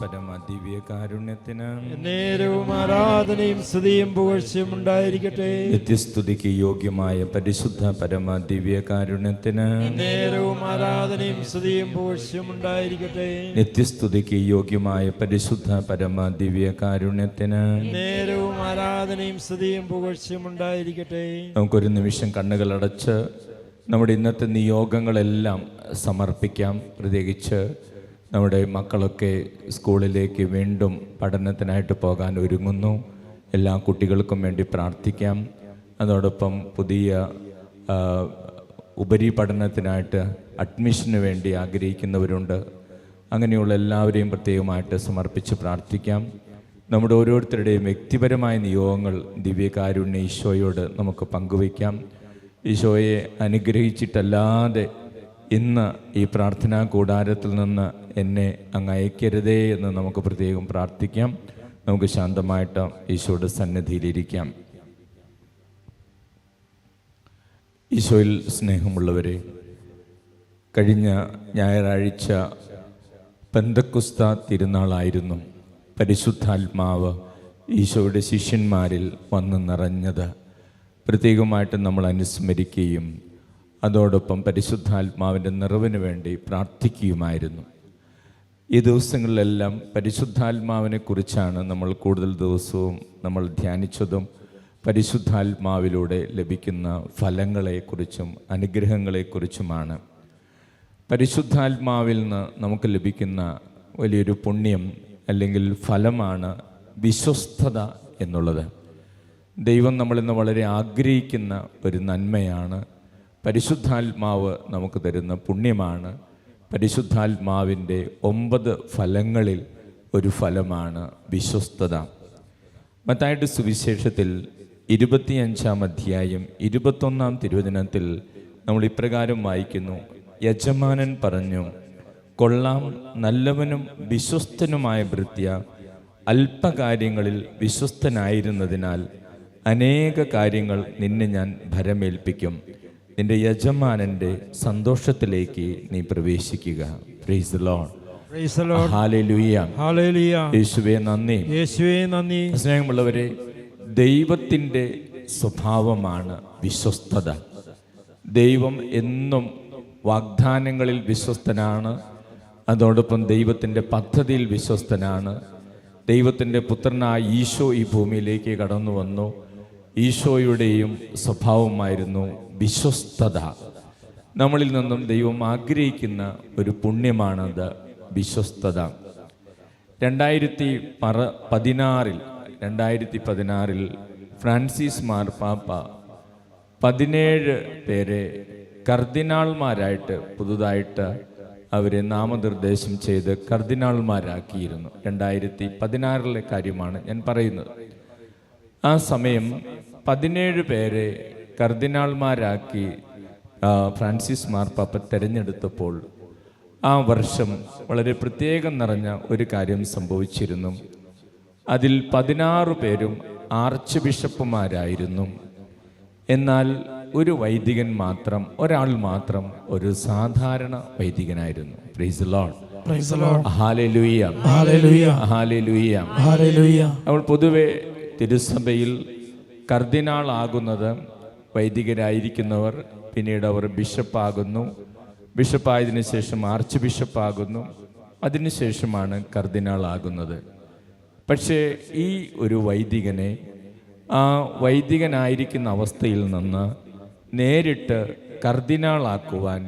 പരമ ദിവ്യ കാരുണ്യത്തിന് നേരവും ആരാധനയും സ്തുതിയും പുകഴ്ചയും ഉണ്ടായിരിക്കട്ടെ. നിത്യസ്തുതിക്ക് യോഗ്യമായ പരിശുദ്ധ പരമ ദിവ്യ കാരുണ്യത്തിന് നേരവും ആരാധനയും സ്തുതിയും പുകഴ്ചയും ഉണ്ടായിരിക്കട്ടെ. നിത്യസ്തുതിക്ക് യോഗ്യമായ പരിശുദ്ധ പരമ ദിവ്യ കാരുണ്യത്തിന് നേരവും ആരാധനയും സ്തുതിയും പുകഴ്ചയും ഉണ്ടായിരിക്കട്ടെ. നമുക്കൊരു നിമിഷം കണ്ണുകളടച്ച് നമ്മുടെ ഇന്നത്തെ നിയോഗങ്ങളെല്ലാം സമർപ്പിക്കാം. പ്രത്യേകിച്ച് നമ്മുടെ മക്കളൊക്കെ സ്കൂളിലേക്ക് വീണ്ടും പഠനത്തിനായിട്ട് പോകാൻ ഒരുങ്ങുന്നു. എല്ലാ കുട്ടികൾക്കും വേണ്ടി പ്രാർത്ഥിക്കാം. അതോടൊപ്പം പുതിയ ഉപരിപഠനത്തിനായിട്ട് അഡ്മിഷന് വേണ്ടി ആഗ്രഹിക്കുന്നവരുണ്ട്. അങ്ങനെയുള്ള എല്ലാവരെയും പ്രത്യേകമായിട്ട് സമർപ്പിച്ച് പ്രാർത്ഥിക്കാം. നമ്മുടെ ഓരോരുത്തരുടെയും വ്യക്തിപരമായ നിയോഗങ്ങൾ ദിവ്യകാരുണ്യ ഈശോയോട് നമുക്ക് പങ്കുവയ്ക്കാം. ഈശോയെ അനുഗ്രഹിച്ചിട്ടല്ലാതെ ഇന്ന് ഈ പ്രാർത്ഥനാ കൂടാരത്തിൽ നിന്ന് എന്നെ അങ്ങ് അയക്കരുതേ എന്ന് നമുക്ക് പ്രത്യേകം പ്രാർത്ഥിക്കാം. നമുക്ക് ശാന്തമായിട്ട് ഈശോയുടെ സന്നിധിയിലിരിക്കാം. ഈശോയിൽ സ്നേഹമുള്ളവരെ, കഴിഞ്ഞ ഞായറാഴ്ച പെന്തക്കുസ്ത തിരുനാളായിരുന്നു. പരിശുദ്ധാത്മാവ് ഈശോയുടെ ശിഷ്യന്മാരിൽ വന്ന് നിറഞ്ഞത് പ്രത്യേകമായിട്ട് നമ്മൾ അനുസ്മരിക്കുകയും അതോടൊപ്പം പരിശുദ്ധാത്മാവിൻ്റെ നിറവിന് വേണ്ടി പ്രാർത്ഥിക്കുകയുമായിരുന്നു. ഈ ദിവസങ്ങളിലെല്ലാം പരിശുദ്ധാത്മാവിനെ കുറിച്ചാണ് നമ്മൾ കൂടുതൽ ദിവസവും നമ്മൾ ധ്യാനിച്ചതും പരിശുദ്ധാത്മാവിലൂടെ ലഭിക്കുന്ന ഫലങ്ങളെക്കുറിച്ചും അനുഗ്രഹങ്ങളെക്കുറിച്ചുമാണ്. പരിശുദ്ധാത്മാവിൽ നിന്ന് നമുക്ക് ലഭിക്കുന്ന വലിയൊരു പുണ്യം അല്ലെങ്കിൽ ഫലമാണ് വിശ്വസ്തത എന്നുള്ളത്. ദൈവം നമ്മളിന്ന് വളരെ ആഗ്രഹിക്കുന്ന ഒരു നന്മയാണ്. പരിശുദ്ധാത്മാവ് നമുക്ക് തരുന്ന പുണ്യമാണ്. പരിശുദ്ധാത്മാവിൻ്റെ 9 ഫലങ്ങളിൽ ഒരു ഫലമാണ് വിശ്വസ്തത. മത്തായിയുടെ സുവിശേഷത്തിൽ 25-ാം അധ്യായം 21-ാം തിരുവചനത്തിൽ നമ്മൾ ഇപ്രകാരം വായിക്കുന്നു: യജമാനൻ പറഞ്ഞു, കൊള്ളാം, നല്ലവനും വിശ്വസ്തനുമായ ഭൃത്യ, അല്പകാര്യങ്ങളിൽ വിശ്വസ്തനായിരുന്നതിനാൽ അനേക കാര്യങ്ങൾ നിന്നെ ഞാൻ ഭരമേൽപ്പിക്കും. നിന്റെ യജമാനന്റെ സന്തോഷത്തിലേക്ക് നീ പ്രവേശിക്കുക. Price the lord. Praise the lord. Hallelujah. Hallelujah. യേശുവേ നന്ദി. യേശുവേ നന്ദി. സ്നേഹമുള്ളവരെ, ദൈവത്തിൻ്റെ സ്വഭാവമാണ് വിശ്വസ്തത. ദൈവം എന്നും വാഗ്ദാനങ്ങളിൽ വിശ്വസ്തനാണ്. അതോടൊപ്പം ദൈവത്തിൻ്റെ പദ്ധതിയിൽ വിശ്വസ്തനാണ്. ദൈവത്തിൻ്റെ പുത്രനായ ഈശോ ഈ ഭൂമിയിലേക്ക് കടന്നു വന്നു. ഈശോയുടെയും സ്വഭാവമായിരുന്നു വിശ്വസ്തത. നമ്മളിൽ നിന്നും ദൈവം ആഗ്രഹിക്കുന്ന ഒരു പുണ്യമാണത് വിശ്വസ്തത. 2016 ഫ്രാൻസിസ് മാർപ്പാപ്പ 17 പേരെ കർദിനാൾമാരായിട്ട് പുതുതായിട്ട് അവരെ നാമനിർദ്ദേശം ചെയ്ത് കർദിനാൾമാരാക്കിയിരുന്നു. 2016 കാര്യമാണ് ഞാൻ പറയുന്നത്. ആ സമയം 17 പേരെ കർദിനാൾമാരാക്കി ഫ്രാൻസിസ് മാർപ്പാപ്പ തിരഞ്ഞെടുത്തപ്പോൾ ആ വർഷം വളരെ പ്രത്യേകം നിറഞ്ഞ ഒരു കാര്യം സംഭവിച്ചിരുന്നു. അതിൽ 16 പേരും ആർച്ച് ബിഷപ്പുമാരായിരുന്നു. എന്നാൽ ഒരു വൈദികൻ മാത്രം, ഒരാൾ മാത്രം ഒരു സാധാരണ വൈദികനായിരുന്നു. Praise the lord. Praise the lord. Hallelujah. Hallelujah. Hallelujah. ഹല്ലേലൂയ. നമ്മൾ പൊതുവെ തിരുസഭയിൽ കർദിനാൾ ആകുന്നത് വൈദികരായിരിക്കുന്നവർ, പിന്നീട് അവർ ബിഷപ്പാകുന്നു. ബിഷപ്പായതിനു ശേഷം ആർച്ച് ബിഷപ്പാകുന്നു. അതിനുശേഷമാണ് കർദിനാൾ ആകുന്നത്. പക്ഷേ ഈ ഒരു വൈദികനെ ആ വൈദികനായിരിക്കുന്ന അവസ്ഥയിൽ നിന്ന് നേരിട്ട് കർദിനാളാക്കുവാൻ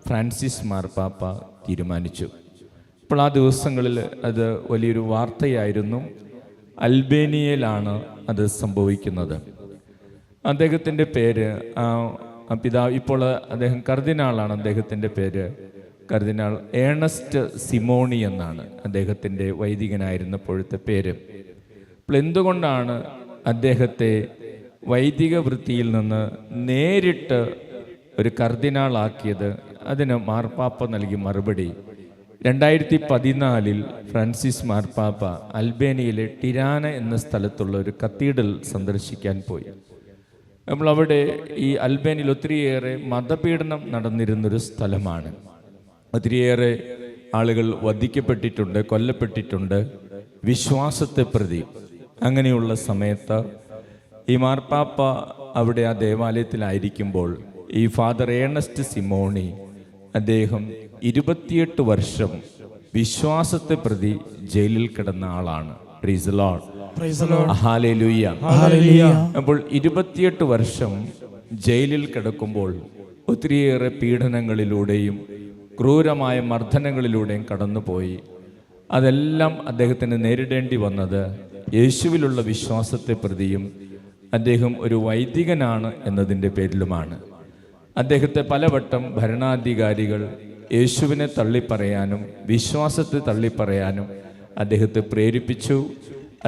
ഫ്രാൻസിസ് മാർപ്പാപ്പ തീരുമാനിച്ചു. അപ്പോൾ ആ ദിവസങ്ങളിൽ അത് വലിയൊരു വാർത്തയായിരുന്നു. അൽബേനിയയിലാണ് അത് സംഭവിക്കുന്നത്. അദ്ദേഹത്തിൻ്റെ പേര് പിതാവ്, ഇപ്പോൾ അദ്ദേഹം കർദിനാളാണ്. അദ്ദേഹത്തിൻ്റെ പേര് കർദിനാൾ ഏണസ്റ്റ് സിമോണി എന്നാണ് അദ്ദേഹത്തിൻ്റെ വൈദികനായിരുന്നപ്പോഴത്തെ പേര്. അപ്പോൾ എന്തുകൊണ്ടാണ് അദ്ദേഹത്തെ വൈദിക വൃത്തിയിൽ നിന്ന് നേരിട്ട് ഒരു കർദിനാളാക്കിയത്? അതിന് മാർപ്പാപ്പ നൽകിയ മറുപടി 2014 ഫ്രാൻസിസ് മാർപ്പാപ്പ അൽബേനിയയിലെ ടിരാന എന്ന സ്ഥലത്തുള്ള ഒരു കത്തീഡ്രൽ സന്ദർശിക്കാൻ പോയി. നമ്മൾ അവിടെ ഈ അൽബേനിയയിൽ ഒത്തിരിയേറെ മതപീഡനം നടന്നിരുന്നൊരു സ്ഥലമാണ്. ഒത്തിരിയേറെ ആളുകൾ വധിക്കപ്പെട്ടിട്ടുണ്ട്, കൊല്ലപ്പെട്ടിട്ടുണ്ട് വിശ്വാസത്തെ പ്രതി. അങ്ങനെയുള്ള സമയത്ത് ഈ മാർപ്പാപ്പ അവിടെ ആ ദേവാലയത്തിലായിരിക്കുമ്പോൾ ഈ ഫാദർ ഏണസ്റ്റ് സിമോണി അദ്ദേഹം 28 വർഷം വിശ്വാസത്തെ പ്രതി ജയിലിൽ കിടന്ന ആളാണ്. Price the lord. ഹല്ലേലൂയ. അപ്പോൾ 28 വർഷം ജയിലിൽ കിടക്കുമ്പോൾ ഒത്തിരിയേറെ പീഡനങ്ങളിലൂടെയും ക്രൂരമായ മർദ്ദനങ്ങളിലൂടെയും കടന്നുപോയി. അതെല്ലാം അദ്ദേഹത്തിന് നേരിടേണ്ടി വന്നത് യേശുവിലുള്ള വിശ്വാസത്തെ പ്രതിയും അദ്ദേഹം ഒരു വൈദികനാണ് എന്നതിൻ്റെ പേരിലുമാണ്. അദ്ദേഹത്തെ പലവട്ടം ഭരണാധികാരികൾ യേശുവിനെ തള്ളിപ്പറയാനും വിശ്വാസത്തെ തള്ളിപ്പറയാനും അദ്ദേഹത്തെ പ്രേരിപ്പിച്ചു.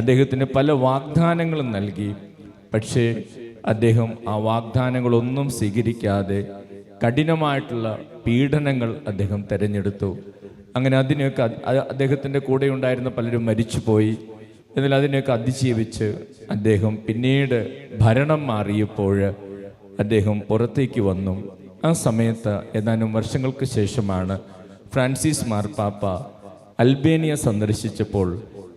അദ്ദേഹത്തിന് പല വാഗ്ദാനങ്ങളും നൽകി. പക്ഷേ അദ്ദേഹം ആ വാഗ്ദാനങ്ങളൊന്നും സ്വീകരിക്കാതെ കഠിനമായിട്ടുള്ള പീഡനങ്ങൾ അദ്ദേഹം തിരഞ്ഞെടുത്തു. അങ്ങനെ അതിനെയൊക്കെ അദ്ദേഹത്തിൻ്റെ കൂടെ ഉണ്ടായിരുന്ന പലരും മരിച്ചുപോയി. എന്നാൽ അതിനെയൊക്കെ അതിജീവിച്ച് അദ്ദേഹം പിന്നീട് ഭരണം മാറിയപ്പോൾ അദ്ദേഹം പുറത്തേക്ക് വന്നു. ആ സമയത്ത് ഏതാനും വർഷങ്ങൾക്ക് ശേഷമാണ് ഫ്രാൻസിസ് മാർപ്പാപ്പ അൽബേനിയ സന്ദർശിച്ചപ്പോൾ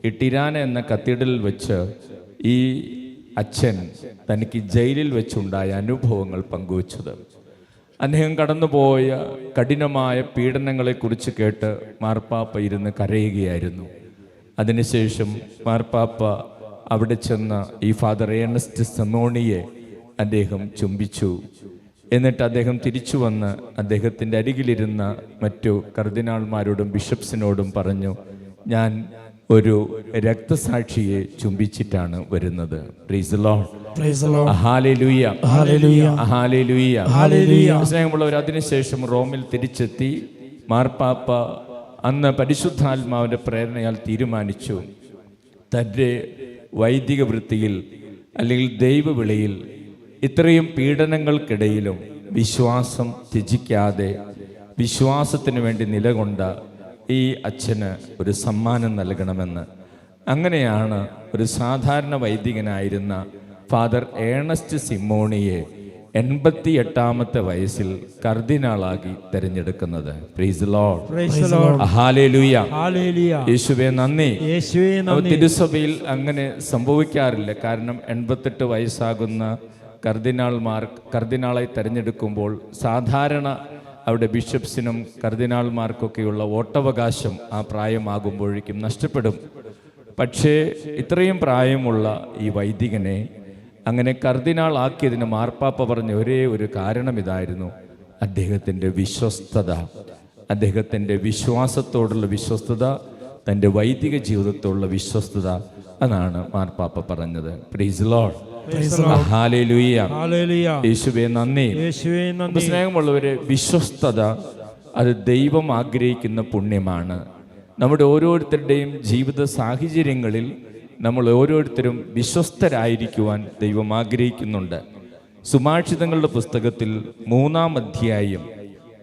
ഈ ടിരാന എന്ന കത്തീഡ്രലിൽ വെച്ച് ഈ അച്ഛൻ തനിക്ക് ജയിലിൽ വെച്ചുണ്ടായ അനുഭവങ്ങൾ പങ്കുവച്ചത്. അദ്ദേഹം കടന്നുപോയ കഠിനമായ പീഡനങ്ങളെക്കുറിച്ച് കേട്ട് മാർപ്പാപ്പ ഇരുന്ന് കരയുകയായിരുന്നു. അതിനുശേഷം മാർപ്പാപ്പ അവിടെ ചെന്ന ഈ ഫാദർ ഏണസ്റ്റ് സിമോണിയെ അദ്ദേഹം ചുംബിച്ചു. എന്നിട്ട് അദ്ദേഹം തിരിച്ചു വന്ന് അദ്ദേഹത്തിൻ്റെ അരികിലിരുന്ന മറ്റു കർദിനാൾമാരോടും ബിഷപ്സിനോടും പറഞ്ഞു, ഞാൻ ഒരു രക്തസാക്ഷിയെ ചുംബിച്ചിട്ടാണ് വരുന്നത്. Praise the lord. ഹല്ലേലൂയ. ഹല്ലേലൂയ. സ്നേഹമുള്ളവർ, അതിനുശേഷം റോമിൽ തിരിച്ചെത്തി മാർപ്പാപ്പ അന്ന് പരിശുദ്ധാത്മാവിൻ്റെ പ്രേരണയാൽ തീരുമാനിച്ചു തൻ്റെ വൈദിക വൃത്തിയിൽ അല്ലെങ്കിൽ ദൈവവിളിയിൽ ഇത്രയും പീഡനങ്ങൾക്കിടയിലും വിശ്വാസം ത്യജിക്കാതെ വിശ്വാസത്തിന് വേണ്ടി നിലകൊണ്ട ഈ അച്ഛന് ഒരു സമ്മാനം നൽകണമെന്ന്. അങ്ങനെയാണ് ഒരു സാധാരണ വൈദികനായിരുന്ന ഫാദർ ഏണസ്റ്റ് സിമോണിയെ 88ാമത്തെ വയസ്സിൽ കർദിനാളാക്കി തിരഞ്ഞെടുക്കുന്നത്. Price the lord. ഹല്ലേലൂയ. യേശുവേ നന്ദി. തിരുസഭയിൽ അങ്ങനെ സംഭവിക്കാറില്ല. കാരണം 88 വയസ്സാകുന്ന കർദിനാളായി തിരഞ്ഞെടുക്കുമ്പോൾ സാധാരണ അവിടെ ബിഷപ്സിനും കർദിനാൾമാർക്കൊക്കെയുള്ള വോട്ടവകാശം ആ പ്രായമാകുമ്പോഴേക്കും നഷ്ടപ്പെടും. പക്ഷേ ഇത്രയും പ്രായമുള്ള ഈ വൈദികനെ അങ്ങനെ കർദിനാൾ ആക്കിയതിന് മാർപ്പാപ്പ പറഞ്ഞ ഒരേ ഒരു കാരണം ഇതായിരുന്നു: അദ്ദേഹത്തിൻ്റെ വിശ്വസ്തത, അദ്ദേഹത്തിൻ്റെ വിശ്വാസത്തോടുള്ള വിശ്വസ്തത, തൻ്റെ വൈദിക ജീവിതത്തോടുള്ള വിശ്വസ്തത. അതാണ് മാർപ്പാപ്പ പറഞ്ഞത്. Price the lord. ഹല്ലേലൂയ. യേശുവേ നന്ദി. സ്നേഹമുള്ളവരെ, വിശ്വസ്തത അത് ദൈവം ആഗ്രഹിക്കുന്ന പുണ്യമാണ്. നമ്മുടെ ഓരോരുത്തരുടെയും ജീവിത സാഹചര്യങ്ങളിൽ നമ്മൾ ഓരോരുത്തരും വിശ്വസ്തരായിരിക്കുവാൻ ദൈവം ആഗ്രഹിക്കുന്നുണ്ട്. സുഭാഷിതങ്ങളുടെ പുസ്തകത്തിൽ 3-ാം അധ്യായം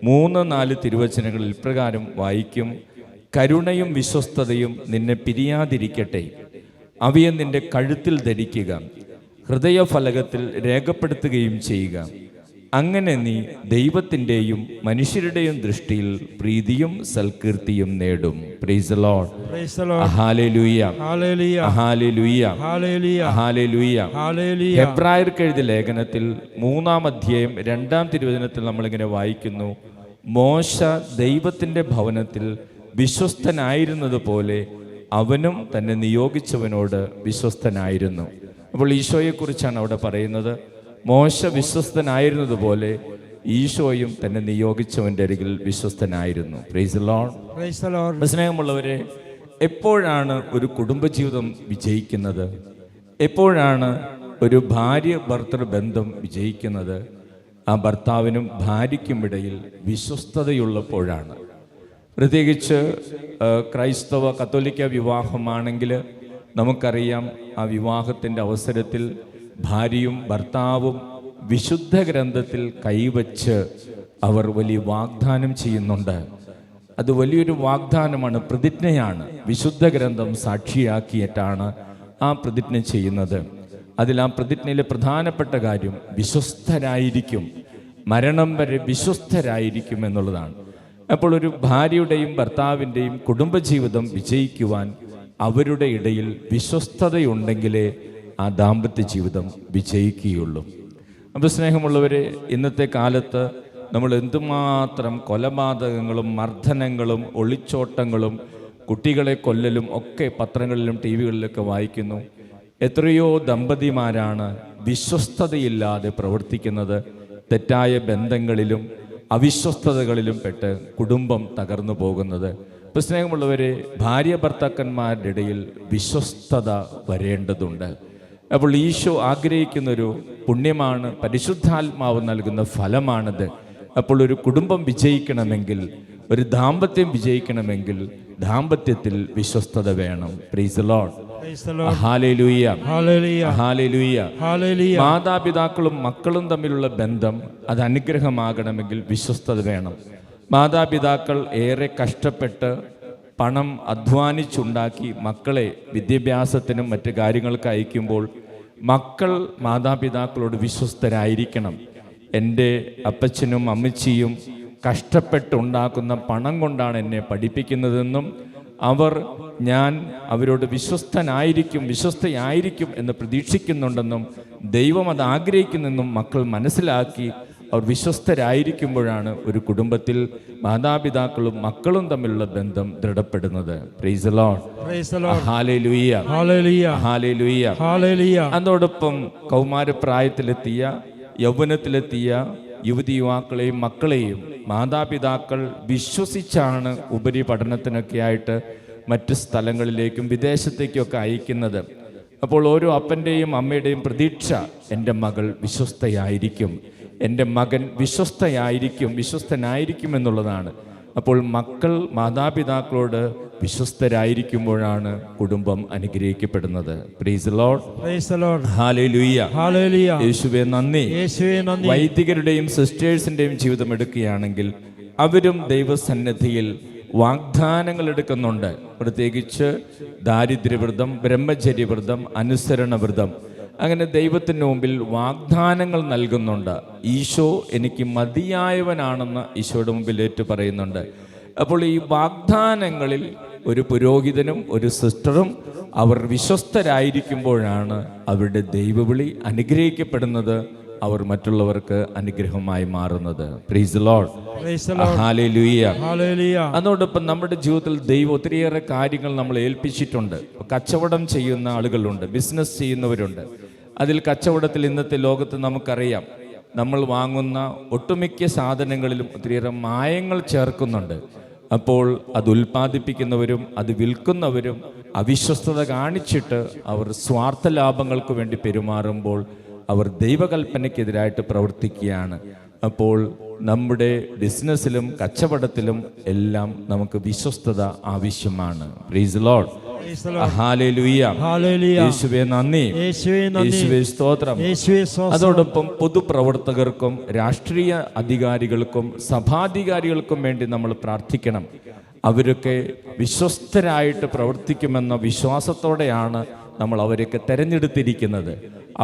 3-4 തിരുവചനങ്ങളിൽ ഇപ്രകാരം വായിക്കും: കരുണയും വിശ്വസ്തതയും നിന്നെ പിരിയാതിരിക്കട്ടെ, അവയെ നിന്റെ കഴുത്തിൽ ധരിക്കുക, ഹൃദയഫലകത്തിൽ രേഖപ്പെടുത്തുകയും ചെയ്യുക. അങ്ങനെ നീ ദൈവത്തിൻ്റെയും മനുഷ്യരുടെയും ദൃഷ്ടിയിൽ പ്രീതിയും സൽകീർത്തിയും നേടും. Praise the lord. Hallelujah. Hallelujah. ഹല്ലേലൂയ. ഹെബ്രായർക്ക് എഴുതിയ ലേഖനത്തിൽ 3-ാം അധ്യായം 2-ാം തിരുവചനത്തിൽ നമ്മളിങ്ങനെ വായിക്കുന്നു: മോശ ദൈവത്തിൻ്റെ ഭവനത്തിൽ വിശ്വസ്തനായിരുന്നത് പോലെ അവനും തന്നെ നിയോഗിച്ചവനോട് വിശ്വസ്തനായിരുന്നു. അപ്പോൾ ഈശോയെക്കുറിച്ചാണ് അവിടെ പറയുന്നത്. മോശ വിശ്വസ്തനായിരുന്നതുപോലെ ഈശോയും തന്നെ നിയോഗിച്ചവൻ്റെ അരികിൽ വിശ്വസ്തനായിരുന്നു. Price the Lord. സ്നേഹമുള്ളവരെ, എപ്പോഴാണ് ഒരു കുടുംബജീവിതം വിജയിക്കുന്നത്? എപ്പോഴാണ് ഒരു ഭാര്യ ഭർത്തൃ ബന്ധം വിജയിക്കുന്നത്? ആ ഭർത്താവിനും ഭാര്യയ്ക്കും ഇടയിൽ വിശ്വസ്തതയുള്ളപ്പോഴാണ്. പ്രത്യേകിച്ച് ക്രൈസ്തവ കത്തോലിക്ക വിവാഹമാണെങ്കിൽ നമുക്കറിയാം, ആ വിവാഹത്തിൻ്റെ അവസരത്തിൽ ഭാര്യയും ഭർത്താവും വിശുദ്ധ ഗ്രന്ഥത്തിൽ കൈവച്ച് അവർ വലിയ വാഗ്ദാനം ചെയ്യുന്നുണ്ട്. അത് വലിയൊരു വാഗ്ദാനമാണ്, പ്രതിജ്ഞയാണ്. വിശുദ്ധ ഗ്രന്ഥം സാക്ഷിയാക്കിയിട്ടാണ് ആ പ്രതിജ്ഞ ചെയ്യുന്നത്. അതിൽ ആ പ്രതിജ്ഞയിലെ പ്രധാനപ്പെട്ട കാര്യം വിശ്വസ്തരായിരിക്കും, മരണം വരെ വിശ്വസ്തരായിരിക്കും എന്നുള്ളതാണ്. അപ്പോൾ ഒരു ഭാര്യയുടെയും ഭർത്താവിൻ്റെയും കുടുംബജീവിതം വിജയിക്കുവാൻ അവരുടെ ഇടയിൽ വിശ്വസ്തതയുണ്ടെങ്കിലേ ആ ദാമ്പത്യ ജീവിതം വിജയിക്കുകയുള്ളൂ. അപ്പോൾ സ്നേഹമുള്ളവരെ, ഇന്നത്തെ കാലത്ത് നമ്മൾ എന്തുമാത്രം കൊലപാതകങ്ങളും മർദ്ദനങ്ങളും ഒളിച്ചോട്ടങ്ങളും കുട്ടികളെ കൊല്ലലും ഒക്കെ പത്രങ്ങളിലും ടി വികളിലൊക്കെ വായിക്കുന്നു. എത്രയോ ദമ്പതിമാരാണ് വിശ്വസ്തതയില്ലാതെ പ്രവർത്തിക്കുന്നത്. തെറ്റായ ബന്ധങ്ങളിലും അവിശ്വസ്തതകളിലും പെട്ട് കുടുംബം തകർന്നു പോകുന്നത്. ഇപ്പോൾ സ്നേഹമുള്ളവരെ, ഭാര്യ ഭർത്താക്കന്മാരുടെ ഇടയിൽ വിശ്വസ്തത വരേണ്ടതുണ്ട്. അപ്പോൾ ഈശോ ആഗ്രഹിക്കുന്നൊരു പുണ്യമാണ്, പരിശുദ്ധാത്മാവ് നൽകുന്ന ഫലമാണിത്. അപ്പോൾ ഒരു കുടുംബം വിജയിക്കണമെങ്കിൽ, ഒരു ദാമ്പത്യം വിജയിക്കണമെങ്കിൽ ദാമ്പത്യത്തിൽ വിശ്വസ്തത വേണം. Price the lord. Hallelujah. Hallelujah. മാതാപിതാക്കളും മക്കളും തമ്മിലുള്ള ബന്ധം അത് അനുഗ്രഹമാകണമെങ്കിൽ വിശ്വസ്തത വേണം. മാതാപിതാക്കൾ ഏറെ കഷ്ടപ്പെട്ട് പണം അധ്വാനിച്ചുണ്ടാക്കി മക്കളെ വിദ്യാഭ്യാസത്തിനും മറ്റു കാര്യങ്ങൾക്ക് അയക്കുമ്പോൾ മക്കൾ മാതാപിതാക്കളോട് വിശ്വസ്തരായിരിക്കണം. എൻ്റെ അപ്പച്ചനും അമ്മച്ചിയും കഷ്ടപ്പെട്ടുണ്ടാക്കുന്ന പണം കൊണ്ടാണ് എന്നെ പഠിപ്പിക്കുന്നതെന്നും ഞാൻ അവരോട് വിശ്വസ്തയായിരിക്കും എന്ന് പ്രതീക്ഷിക്കുന്നുണ്ടെന്നും ദൈവം അത് ആഗ്രഹിക്കുന്നെന്നും മക്കൾ മനസ്സിലാക്കി അവർ വിശ്വസ്തരായിരിക്കുമ്പോഴാണ് ഒരു കുടുംബത്തിൽ മാതാപിതാക്കളും മക്കളും തമ്മിലുള്ള ബന്ധം ദൃഢപ്പെടുന്നത്. Praise the lord. ഹല്ലേലൂയ. ഹല്ലേലൂയ. അതോടൊപ്പം കൗമാരപ്രായത്തിലെത്തിയ യൗവനത്തിലെത്തിയ യുവതി യുവാക്കളെയും മക്കളെയും മാതാപിതാക്കൾ വിശ്വസിച്ചാണ് ഉപരിപഠനത്തിനൊക്കെ ആയിട്ട് മറ്റ് സ്ഥലങ്ങളിലേക്കും വിദേശത്തേക്കൊക്കെ അയക്കുന്നത്. അപ്പോൾ ഓരോ അപ്പൻ്റെയും അമ്മയുടെയും പ്രതീക്ഷ, എൻ്റെ മകൾ വിശ്വസ്തയായിരിക്കും, എൻ്റെ മകൻ വിശ്വസ്തനായിരിക്കും എന്നുള്ളതാണ്. അപ്പോൾ മക്കൾ മാതാപിതാക്കളോട് വിശ്വസ്തരായിരിക്കുമ്പോഴാണ് കുടുംബം അനുഗ്രഹിക്കപ്പെടുന്നത്. Praise the lord. ഹല്ലേലൂയ. യേശുവേ നന്ദി. വൈദികരുടെയും സിസ്റ്റേഴ്സിൻ്റെയും ജീവിതം എടുക്കുകയാണെങ്കിൽ അവരും ദൈവസന്നിധിയിൽ വാഗ്ദാനങ്ങൾ എടുക്കുന്നുണ്ട്. പ്രത്യേകിച്ച് ദാരിദ്ര്യവ്രതം, ബ്രഹ്മചര്യവ്രതം, അനുസരണവ്രതം, അങ്ങനെ ദൈവത്തിന് മുമ്പിൽ വാഗ്ദാനങ്ങൾ നൽകുന്നുണ്ട്. ഈശോ എനിക്ക് മതിയായവനാണെന്ന് ഈശോയുടെ മുമ്പിൽ ഏറ്റു പറയുന്നുണ്ട്. അപ്പോൾ ഈ വാഗ്ദാനങ്ങളിൽ ഒരു പുരോഹിതനും ഒരു സിസ്റ്ററും അവർ വിശ്വസ്തരായിരിക്കുമ്പോഴാണ് അവരുടെ ദൈവവിളി അനുഗ്രഹിക്കപ്പെടുന്നത്, അവർ മറ്റുള്ളവർക്ക് അനുഗ്രഹമായി മാറുന്നത്. Price the lord. ഹല്ലേലൂയ. അതോടൊപ്പം നമ്മുടെ ജീവിതത്തിൽ ദൈവം ഒത്തിരിയേറെ കാര്യങ്ങൾ നമ്മൾ ഏൽപ്പിച്ചിട്ടുണ്ട്. കച്ചവടം ചെയ്യുന്ന ആളുകളുണ്ട്, ബിസിനസ് ചെയ്യുന്നവരുണ്ട്. അതിൽ കച്ചവടത്തിൽ ഇന്നത്തെ ലോകത്ത് നമുക്കറിയാം, നമ്മൾ വാങ്ങുന്ന ഒട്ടുമിക്ക സാധനങ്ങളിലും ഒത്തിരിയേറെ മായങ്ങൾ ചേർക്കുന്നുണ്ട്. അപ്പോൾ അത് ഉൽപ്പാദിപ്പിക്കുന്നവരും അത് വിൽക്കുന്നവരും അവിശ്വസ്തത കാണിച്ചിട്ട് അവർ സ്വാർത്ഥ ലാഭങ്ങൾക്ക് വേണ്ടി പെരുമാറുമ്പോൾ അവർ ദൈവകൽപ്പനയ്ക്കെതിരായിട്ട് പ്രവർത്തിക്കുകയാണ്. അപ്പോൾ നമ്മുടെ ബിസിനസ്സിലും കച്ചവടത്തിലും എല്ലാം നമുക്ക് വിശ്വസ്തത ആവശ്യമാണ്. Price the lord. ഹല്ലേലൂയ. യേശുവേ നന്ദി. യേശുവേ സ്തോത്രം. അതോടൊപ്പം പൊതുപ്രവർത്തകർക്കും രാഷ്ട്രീയ അധികാരികൾക്കും സഭാധികാരികൾക്കും വേണ്ടി നമ്മൾ പ്രാർത്ഥിക്കണം. അവരൊക്കെ വിശ്വസ്തരായിട്ട് പ്രവർത്തിക്കുമെന്ന വിശ്വാസത്തോടെയാണ് നമ്മൾ അവരെയൊക്കെ തെരഞ്ഞെടുത്തിരിക്കുന്നത്.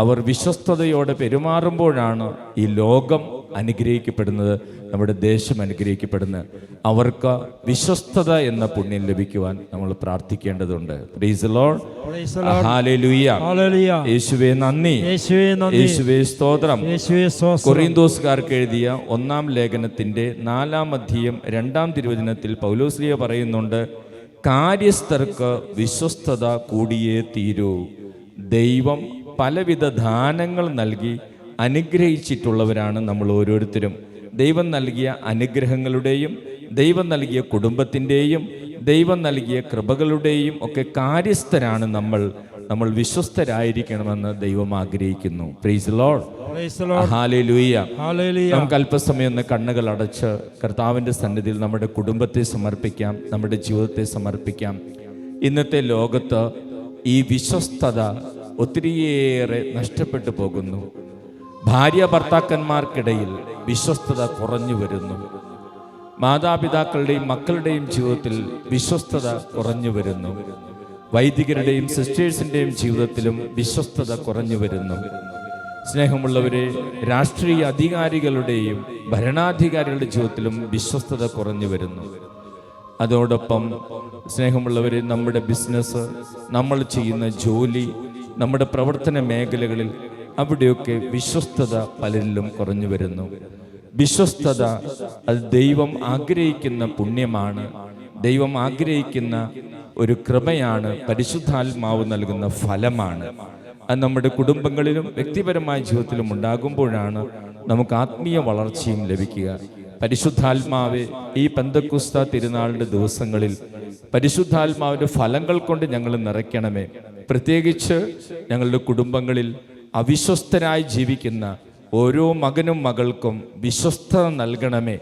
അവർ വിശ്വസ്തയോടെ പെരുമാറുമ്പോഴാണ് ഈ ലോകം അനുഗ്രഹിക്കപ്പെടുന്നത്, നമ്മുടെ ദേശം അനുഗ്രഹിക്കപ്പെടുന്നത്. അവർക്ക് വിശ്വസ്തത എന്ന പുണ്യം ലഭിക്കുവാൻ നമ്മൾ പ്രാർത്ഥിക്കേണ്ടതുണ്ട്. Praise the lord. ഹല്ലേലൂയ. യേശുവേ നന്ദി. യേശുവേ സ്തോത്രം. കൊറിന്തോസുകാർക്ക് എഴുതിയ 1-ാം ലേഖനത്തിന്റെ 4-ാം അധ്യായം 2-ാം തിരുവചനത്തിൽ പൗലോസ്ലീഹ പറയുന്നുണ്ട്, കാര്യസ്ഥർക്ക് വിശ്വസ്തത കൂടിയേ തീരൂ. ദൈവം പലവിധ ദാനങ്ങൾ നൽകി അനുഗ്രഹിച്ചിട്ടുള്ളവരാണ് നമ്മൾ ഓരോരുത്തരും. ദൈവം നൽകിയ അനുഗ്രഹങ്ങളുടെയും ദൈവം നൽകിയ കുടുംബത്തിൻ്റെയും ദൈവം നൽകിയ കൃപകളുടെയും ഒക്കെ കാര്യസ്ഥരാണ് നമ്മൾ വിശ്വസ്തരായിരിക്കണമെന്ന് ദൈവം ആഗ്രഹിക്കുന്നു. Price the lord. ഹല്ലേലൂയ. നമുക്ക് അല്പസമയം ഒന്ന് കണ്ണുകൾ അടച്ച് കർത്താവിൻ്റെ സന്നിധിയിൽ നമ്മുടെ കുടുംബത്തെ സമർപ്പിക്കാം, നമ്മുടെ ജീവിതത്തെ സമർപ്പിക്കാം. ഇന്നത്തെ ലോകത്ത് ഈ വിശ്വസ്തത ഒത്തിരിയേറെ നഷ്ടപ്പെട്ടു പോകുന്നു. ഭാര്യ ഭർത്താക്കന്മാർക്കിടയിൽ വിശ്വസ്തത കുറഞ്ഞു വരുന്നു. മാതാപിതാക്കളുടെയും മക്കളുടെയും ജീവിതത്തിൽ വിശ്വസ്തത കുറഞ്ഞു വരുന്നു. വൈദികരുടെയും സിസ്റ്റേഴ്സിൻ്റെയും ജീവിതത്തിലും വിശ്വസ്തത കുറഞ്ഞു വരുന്നു. സ്നേഹമുള്ളവരെ, രാഷ്ട്രീയ അധികാരികളുടെയും ഭരണാധികാരികളുടെ ജീവിതത്തിലും വിശ്വസ്തത കുറഞ്ഞു വരുന്നു. അതോടൊപ്പം സ്നേഹമുള്ളവരെ, നമ്മുടെ ബിസിനസ്, നമ്മൾ ചെയ്യുന്ന ജോലി, നമ്മുടെ പ്രവർത്തന മേഖലകളിൽ അവിടെയൊക്കെ വിശ്വസ്തത പലരിലും കുറഞ്ഞു വരുന്നു. വിശ്വസ്തത അത് ദൈവം ആഗ്രഹിക്കുന്ന പുണ്യമാണ്, ദൈവം ആഗ്രഹിക്കുന്ന ഒരു കൃപയാണ്, പരിശുദ്ധാത്മാവ് നൽകുന്ന ഫലമാണ്. അത് നമ്മുടെ കുടുംബങ്ങളിലും വ്യക്തിപരമായ ജീവിതത്തിലും ഉണ്ടാകുമ്പോഴാണ് നമുക്ക് ആത്മീയ വളർച്ചയും ലഭിക്കുക. പരിശുദ്ധാത്മാവെ, ഈ പെന്തക്കോസ്ത തിരുനാളിൻ്റെ ദിവസങ്ങളിൽ പരിശുദ്ധാത്മാവിൻ്റെ ഫലങ്ങൾ കൊണ്ട് ഞങ്ങൾ നിറയ്ക്കണമേ. പ്രത്യേകിച്ച് ഞങ്ങളുടെ കുടുംബങ്ങളിൽ അവിശ്വസ്തരായി ജീവിക്കുന്ന ഓരോ മകനും മകൾക്കും വിശ്വസ്തത നൽകണമേ.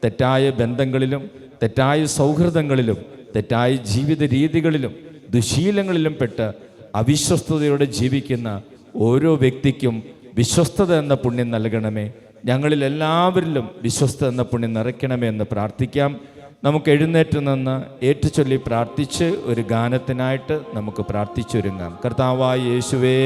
തെറ്റായ ബന്ധങ്ങളിലും തെറ്റായ സൗഹൃദങ്ങളിലും തെറ്റായ ജീവിത രീതികളിലും ദുശീലങ്ങളിലും പെട്ട് അവിശ്വസ്തതയോടെ ജീവിക്കുന്ന ഓരോ വ്യക്തിക്കും വിശ്വസ്തത എന്ന പുണ്യം നൽകണമേ. ഞങ്ങളിൽ എല്ലാവരിലും വിശ്വസ്തത എന്ന പുണ്യം നിറയ്ക്കണമേ എന്ന് പ്രാർത്ഥിക്കാം. നമുക്ക് എഴുന്നേറ്റ് നിന്ന് ഏറ്റുചൊല്ലി പ്രാർത്ഥിച്ച് ഒരു ഗാനത്തിനായിട്ട് നമുക്ക് പ്രാർത്ഥിച്ചൊരുങ്ങാം. കർത്താവായ യേശുവേ,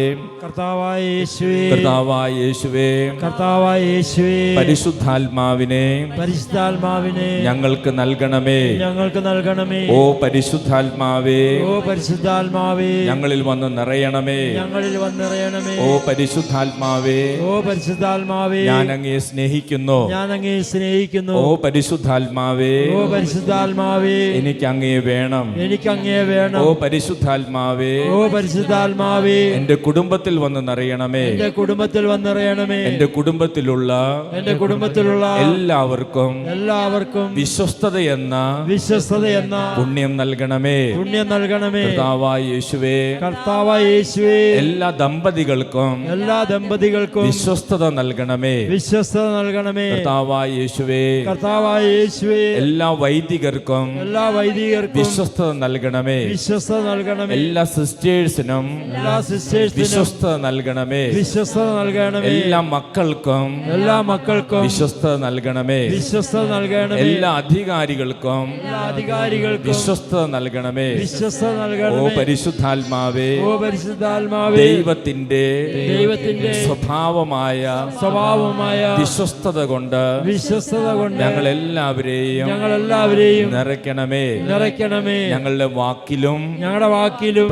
കർത്താവായ യേശുവേ, കർത്താവായ യേശുവേ, കർത്താവായ യേശുവേ, പരിശുദ്ധാത്മാവിനെ പരിശുദ്ധാത്മാവിനെ ഞങ്ങൾക്ക് നൽകണമേ. ഞങ്ങൾക്ക് നൽകണമേ. ഓ പരിശുദ്ധാത്മാവേ, ഓ പരിശുദ്ധാത്മാവേ, ഞങ്ങളിൽ വന്ന് നിറയണമേ. ഞങ്ങളിൽ വന്നിറയണമേ. ഓ പരിശുദ്ധാത്മാവേ, ഓ പരിശുദ്ധാത്മാവേ, ഞാൻ അങ്ങയെ സ്നേഹിക്കുന്നു. ഞാൻ അങ്ങയെ സ്നേഹിക്കുന്നു. ഓ പരിശുദ്ധാത്മാവേ, ഓ പരിശുദ്ധാത്മാവേ, എനിക്ക് അങ്ങയെ വേണം. എനിക്ക് അങ്ങയെ വേണം. ഓ പരിശുദ്ധാത്മാവേ, ഓ പരിശുദ്ധാത്മാവേ, എന്റെ കുടുംബത്തിൽ വന്ന് നിറയണമേ. എന്റെ കുടുംബത്തിൽ വന്നിറയണമേ. എന്റെ കുടുംബത്തിലുള്ള എല്ലാവർക്കും വിശ്വസ്തത എന്ന പുണ്യം നൽകണമേ. പുണ്യം നൽകണമേ. കർത്താവായ യേശുവേ, കർത്താവായ യേശുവേ, എല്ലാ ദമ്പതികൾക്കും വിശ്വസ്തത നൽകണമേ. വിശ്വസ്തത നൽകണമേ. കർത്താവായ യേശുവേ, കർത്താവായ യേശുവേ, എല്ലാ വൈദികർക്കും വിശ്വസ്തത നൽകണമേ. വിശ്വസ്തത നൽകണമേ. എല്ലാ സിസ്റ്റേഴ്സിനും വിശ്വസ്തത നൽകണമേ. വിശ്വസ്തത നൽകണമേ. എല്ലാ മക്കൾക്കും വിശ്വസ്തത നൽകണമേ. വിശ്വസ്തത നൽകണമേ. എല്ലാ അധികാരികൾക്കും വിശ്വസ്തത നൽകണമേ. വിശ്വസ്തത നൽകണമേ. ഓ പരിശുദ്ധാത്മാവേ, ഓ പരിശുദ്ധാത്മാവേ, ദൈവത്തിന്റെ സ്വഭാവമായ വിശ്വസ്തത കൊണ്ട് ഞങ്ങളെല്ലാവരെയും നിറയ്ക്കണമേ. ഞങ്ങളുടെ വാക്കിലും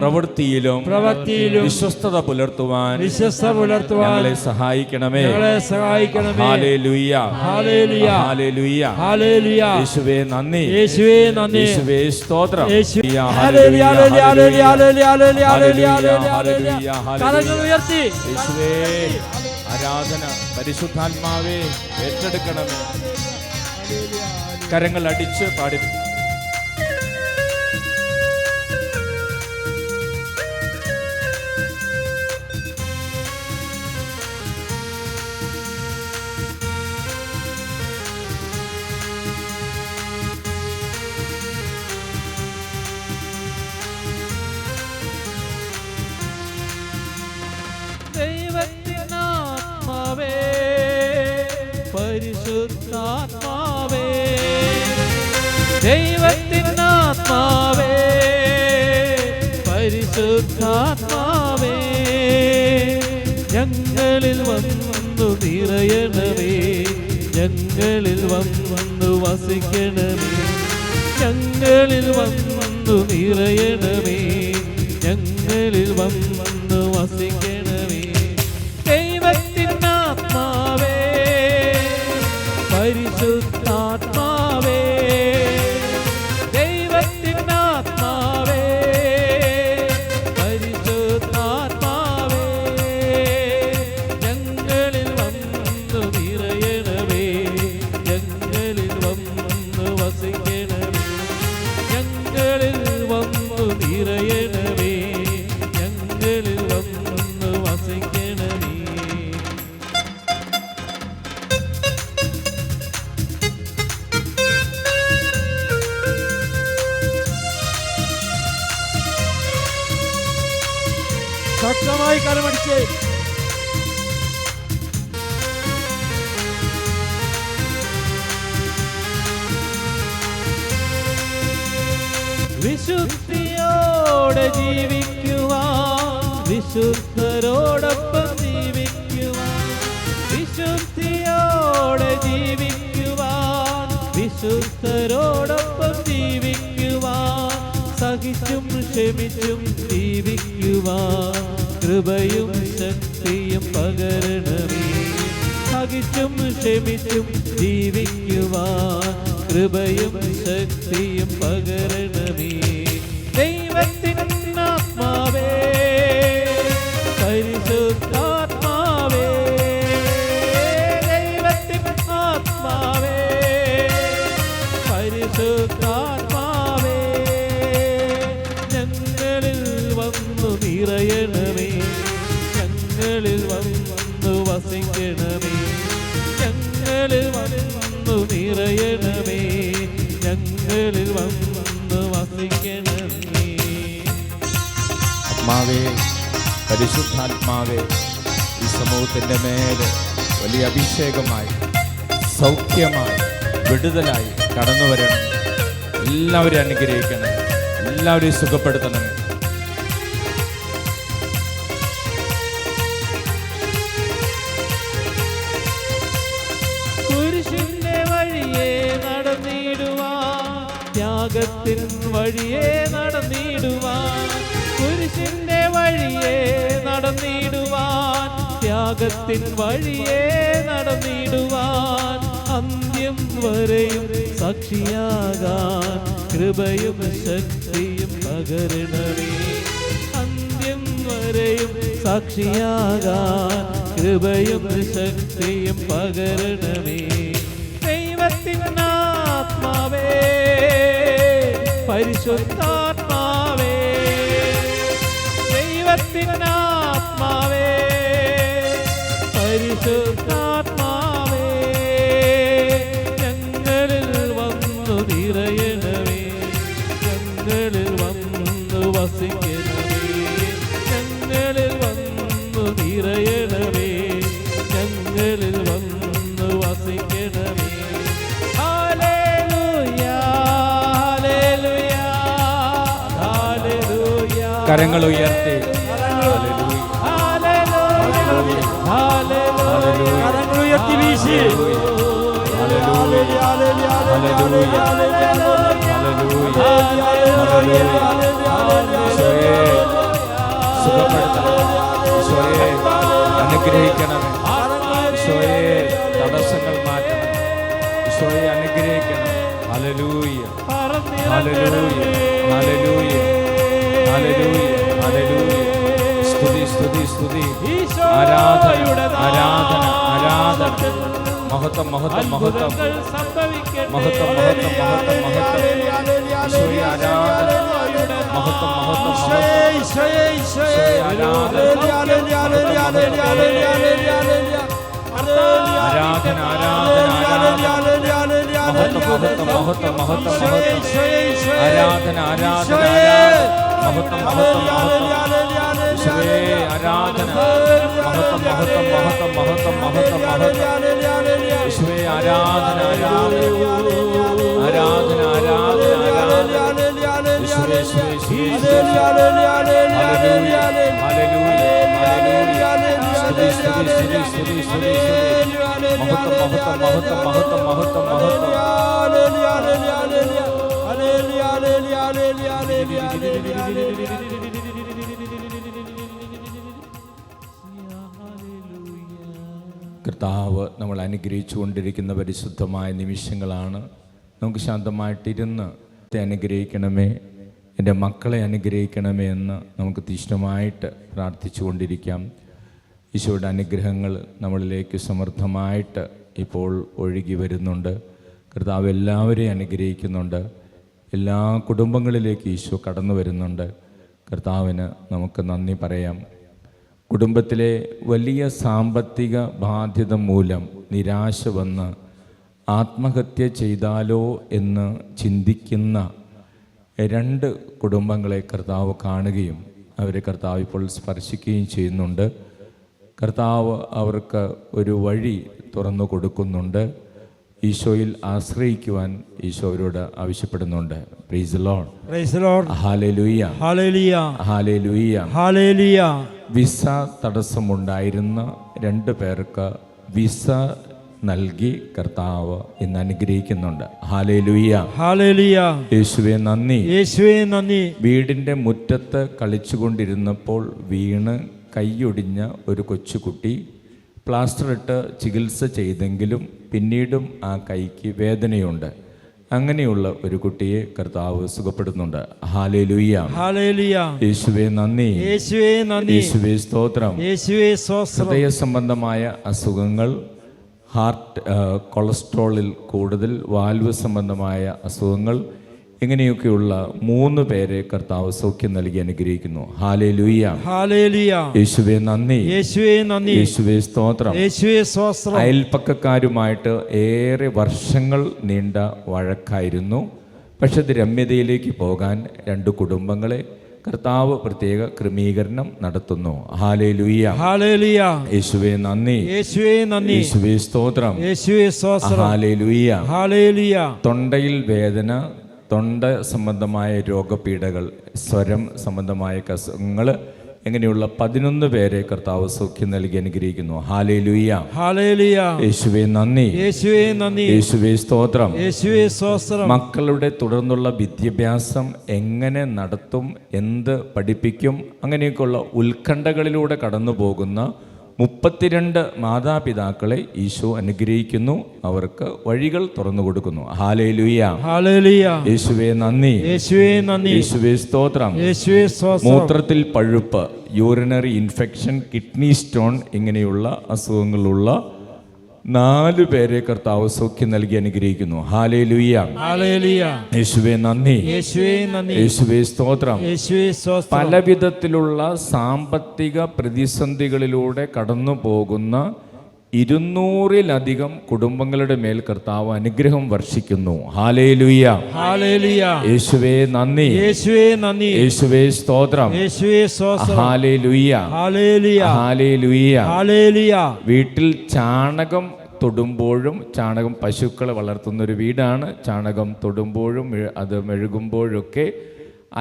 പ്രവൃത്തിയിലും വിശ്വസ്തത പുലർത്തുവാൻ ഞങ്ങളെ സഹായിക്കണമേ. Hallelujah, hallelujah, hallelujah. യേശുവേ നന്ദി, യേശുവേ സ്തോത്രം. യേശുവേ ആരാധന. പരിശുദ്ധാത്മാവേ ഏറ്റെടുക്കണമേ. കരങ്ങൾ അടിച്ച് പാടി. ദൈവത്തിനാത്മാവേ, പരിശുദ്ധാത്മാവേ, ദൈവത്തിനാത്മാവേ, പരിശുദ്ധാത്മാവേ, ഞങ്ങളിൽ വന്നു നിറയണമേ. ഞങ്ങളിൽ വന്നു വസിക്കണമേ. ഞങ്ങളിൽ വന്നു നിറയണമേ. ഞങ്ങളിൽ വന്നു വസിക്കണമേ. ദൈവത്തിനാത്മാവേ, പരിശുദ്ധാത്മാവേ, ദൈവത്തിനാത്മാവേ, പരിശുദ്ധാത്മാവേ, ഞങ്ങളിൽ വന്നു നിറയണമേ. ഞങ്ങളിൽ വന്നു വസിക്കണമേ. ഞങ്ങളിൽ വന്നു നിറയണമേ. ഞങ്ങളിൽ വന്നു വസിക്കണമേ. ശക്തമായി കരമടിച്ച് വിശുദ്ധിയോടെ ജീവിക്കുവാൻ, വിശുദ്ധരോടൊപ്പം ജീവിക്കുവാൻ സഹിച്ചും ക്ഷമിച്ചും ജീവിക്കുവാൻ കൃപയും ശക്തിയും പകരണമേ. സഹിച്ചും ക്ഷമിച്ചും ജീവിക്കുവാൻ കൃപയും ശക്തിയും പകരണമേ. ദൈവത്തിൻ ആത്മാവേ, പരിശുദ്ധാത്മാവേ, ദൈവത്തിൻ ആത്മാവേ, പരിശുദ്ധാത്മാവേ, ഞങ്ങളിൽ വന്നു നിറയണമേ, ഞങ്ങളിൽ വന്നു വസിക്കണമേ, ഞങ്ങളിൽ വന്നു നിറയണമേ, ഞങ്ങളിൽ വന്നു വസിക്കണമേ. ആത്മാവേ, പരിശുദ്ധാത്മാവേ, ഈ സമൂഹത്തിൻ്റെ മേലെ വലിയ അഭിഷേകമായി സൗഖ്യമായി വിടുതലായി കടന്നു വരണം. എല്ലാവരെയും അനുഗ്രഹിക്കണം, എല്ലാവരെയും സുഖപ്പെടുത്തണം. കുരിശിന്റെ വഴിയെ നടന്നിടുവാൻ, ത്യാഗത്തിൻ വഴിയെ നടന്നിടുവാൻ, കുരിശിന്റെ വഴിയെ നടന്നിടുവാൻ, ത്യാഗത്തിൻ വഴിയെ നടന്നിടുവാൻ, അന്ത്യം വരെയും സാക്ഷിയാകാൻ കൃപയും ശക്തിയും പകരണമേ. അന്ത്യം വരെയും സാക്ഷിയാകാൻ കൃപയും ശക്തിയും പകരണമേ. ദൈവത്തിൻ ആത്മാവേ, പരിശുദ്ധാത്മാവേ, ദൈവത്തിൻ ആത്മാവേ, പരിശുദ്ധാത്മാവേ, ഞങ്ങളിൽ വന്നു നിറയണമേ, ഞങ്ങളിൽ വന്നു വസിക്കണമേ, ഞങ്ങളിൽ വന്നു നിറയണമേ, ഞങ്ങളിൽ വന്നു വസിക്കണമേ. Hallelujah, hallelujah, hallelujah. കരങ്ങൾ ഉയർത്തി കരങ്ങൾ ഉയർത്തി വീശി അനുഗ്രഹിക്കണമേ. ഈശോയെ തടസ്സങ്ങൾ മാറ്റണം. ഈശോയെ അനുഗ്രഹിക്കണം. Hallelujah, hallelujah, hallelujah, hallelujah, hallelujah. സ്തുതി, സ്തുതി, സ്തുതി, ആരാധന, ആരാധന, ആരാധന. മഹത്വം, മഹത്വം, മഹത്വം, മഹത്വം, മഹത്വം, മഹത്വം, മഹത്വം. ഈശോയെ ആരാധന, മഹത്വം, മഹത്വം, മഹത്വം. ഈശോയെ ആരാധന, ആരാധന, ആരാധന, ആരാധന. മഹത്വം, മഹത്വം, മഹത്വം, മഹത്വം, മഹത്വം. ആരാധന, ആരാധന, ആരാധന. മഹത്വം, മഹത്വം, മഹത്വം. ഈശോയെ ആരാധന, മഹത്വം, മഹത്വം, മഹത്വം, മഹത്വം, മഹത്വം, മഹത്വം. ഈശോയെ ആരാധന, ആരാധന, ആരാധന, ആരാധന, ആരാധന. ഈശോയെ, ഈശോയെ, ഈശോയെ. Hallelujah, hallelujah, hallelujah. സ്തുതി, സ്തുതി, സ്തുതി, സ്തുതി, സ്തുതി, സ്തുതി. മഹത്വം, മഹത്വം, മഹത്വം, മഹത്വം, മഹത്വം, മഹത്വം. കർത്താവ് നമ്മൾ അനുഗ്രഹിച്ചു കൊണ്ടിരിക്കുന്ന പരിശുദ്ധമായ നിമിഷങ്ങളാണ്. നമുക്ക് ശാന്തമായിട്ടിരുന്ന് അനുഗ്രഹിക്കണമേ, എൻ്റെ മക്കളെ അനുഗ്രഹിക്കണമേ എന്ന് നമുക്ക് തീഷ്ണമായിട്ട് പ്രാർത്ഥിച്ചു കൊണ്ടിരിക്കാം. ഈശോയുടെ അനുഗ്രഹങ്ങൾ നമ്മളിലേക്ക് സമൃദ്ധമായിട്ട് ഇപ്പോൾ ഒഴുകി വരുന്നുണ്ട്. കർത്താവ് എല്ലാവരെയും അനുഗ്രഹിക്കുന്നുണ്ട്. എല്ലാ കുടുംബങ്ങളിലേക്ക് ഈശോ കടന്നു വരുന്നുണ്ട്. കർത്താവിന് നമുക്ക് നന്ദി പറയാം. കുടുംബത്തിലെ വലിയ സാമ്പത്തിക ബാധ്യത മൂലം നിരാശ വന്ന് ആത്മഹത്യ ചെയ്താലോ എന്ന് ചിന്തിക്കുന്ന 2 കുടുംബങ്ങളെ കർത്താവ് കാണുകയും അവരെ കർത്താവ് ഇപ്പോൾ സ്പർശിക്കുകയും ചെയ്യുന്നുണ്ട്. കർത്താവ് അവർക്ക് ഒരു വഴി തുറന്നു കൊടുക്കുന്നുണ്ട്. ഈശോയിൽ ആശ്രയിക്കുവാൻ ഈശോ അവരോട് ആവശ്യപ്പെടുന്നുണ്ട്. Praise the lord, praise the lord, hallelujah, hallelujah, hallelujah. Hallelujah. Visa തടസ്സമുണ്ടായിരുന്ന 2 പേർക്ക് വിസ നൽകി കർത്താവ് ഇന്ന് അനുഗ്രഹിക്കുന്നുണ്ട്. ഹല്ലേലൂയ. ഹല്ലേലൂയ. യേശുവേ നന്ദി. യേശുവേ നന്ദി. വീടിൻ്റെ മുറ്റത്ത് കളിച്ചുകൊണ്ടിരുന്നപ്പോൾ വീണ് കൈയൊടിഞ്ഞ ഒരു കൊച്ചുകുട്ടി പ്ലാസ്റ്റർ ഇട്ട് ചികിത്സ ചെയ്തെങ്കിലും പിന്നീടും ആ കൈക്ക് വേദനയുണ്ട്. അങ്ങനെയുള്ള ഒരു കുട്ടിയെ കർത്താവ് സുഖപ്പെടുന്നുണ്ട്. ഹല്ലേലൂയ. ഹല്ലേലൂയ. യേശുവേ നന്ദി. യേശുവേ നന്ദി. യേശുവേ സ്തോത്രം. യേശുവേ സ്തോത്രം. ഹൃദയ സംബന്ധമായ അസുഖങ്ങൾ, ഹാർട്ട്, കൊളസ്ട്രോളിൽ കൂടുതൽ, വാൽവ് സംബന്ധമായ അസുഖങ്ങൾ, ഇങ്ങനെയൊക്കെയുള്ള 3 പേരെ കർത്താവ് സൗഖ്യം നൽകി അനുഗ്രഹിക്കുന്നു. ഹല്ലേലൂയ. ഹല്ലേലൂയ. യേശുവേ നന്ദി. യേശുവേ നന്ദി. യേശുവേ സ്തോത്രം. യേശുവേ സ്തോത്രം. അയൽപ്പക്കക്കാരുമായിട്ട് ഏറെ വർഷങ്ങൾ നീണ്ട വഴക്കായിരുന്നു. പക്ഷെ ഇത് രമ്യതയിലേക്ക് പോകാൻ 2 കുടുംബങ്ങളെ കർത്താവ് പ്രത്യേക ക്രമീകരണം നടത്തുന്നു. ഹല്ലേലൂയ. ഹല്ലേലൂയ. യേശുവേ നന്ദി. യേശുവേ നന്ദി. യേശുവേ സ്തോത്രം. യേശുവേ സ്തോത്രം. ഹല്ലേലൂയ. ഹല്ലേലൂയ. തൊണ്ടയിൽ വേദന, തൊണ്ട സംബന്ധമായ രോഗപീഠകൾ, സ്വരം സംബന്ധമായ അസുഖങ്ങൾ, ഇങ്ങനെയുള്ള 11 പേരെ കർത്താവ് സൗഖ്യം നൽകി അനുഗ്രഹിക്കുന്നു. ഹല്ലേലൂയ. ഹല്ലേലൂയ. യേശുവേ നന്ദി. യേശുവേ നന്ദി. യേശുവേ സ്തോത്രം. യേശുവേ സ്തോത്രം. മക്കളുടെ തുടർന്നുള്ള വിദ്യാഭ്യാസം എങ്ങനെ നടത്തും, എന്ത് പഠിപ്പിക്കും, അങ്ങനെയൊക്കെയുള്ള ഉത്കണ്ഠകളിലൂടെ കടന്നു പോകുന്ന 32 മാതാപിതാക്കളെ ഈശോ അനുഗ്രഹിക്കുന്നു. അവർക്ക് വഴികൾ തുറന്നു കൊടുക്കുന്നു. ഹല്ലേലൂയ. ഹല്ലേലൂയ. യേശുവേ നന്ദി. യേശുവേ നന്ദി. യേശുവേ സ്തോത്രം. യേശുവേ സ്തോത്രം. മൂത്രത്തിൽ പഴുപ്പ്, യൂറിനറി ഇൻഫെക്ഷൻ, കിഡ്നി സ്റ്റോൺ, ഇങ്ങനെയുള്ള അസുഖങ്ങളുള്ള 4 പേരെ കർത്താവ് സൗഖ്യം നൽകി അനുഗ്രഹിക്കുന്നു. ഹല്ലേലൂയ. ഹല്ലേലൂയ. യേശുവേ നന്ദി. യേശുവേ നന്ദി. യേശുവേ സ്തോത്രം. യേശുവേ സ്തോത്രം. പലവിധത്തിലുള്ള സാമ്പത്തിക പ്രതിസന്ധികളിലൂടെ കടന്നു പോകുന്ന 200-ലധികം കുടുംബങ്ങളുടെ മേൽ കർത്താവ് അനുഗ്രഹം വർഷിക്കുന്നു. ഹല്ലേലൂയ. ഹല്ലേലൂയ. യേശുവേ നന്ദി. യേശുവേ നന്ദി. യേശുവേ സ്തോത്രം. യേശുവേ സ്തോത്രം. ഹല്ലേലൂയ. ഹല്ലേലൂയ. ഹല്ലേലൂയ. ഹല്ലേലൂയ. വീട്ടിൽ ചാണകം തൊടുമ്പോഴും, ചാണകം പശുക്കളെ വളർത്തുന്നൊരു വീടാണ്, ചാണകം തൊടുമ്പോഴും അത് മെഴുകുമ്പോഴൊക്കെ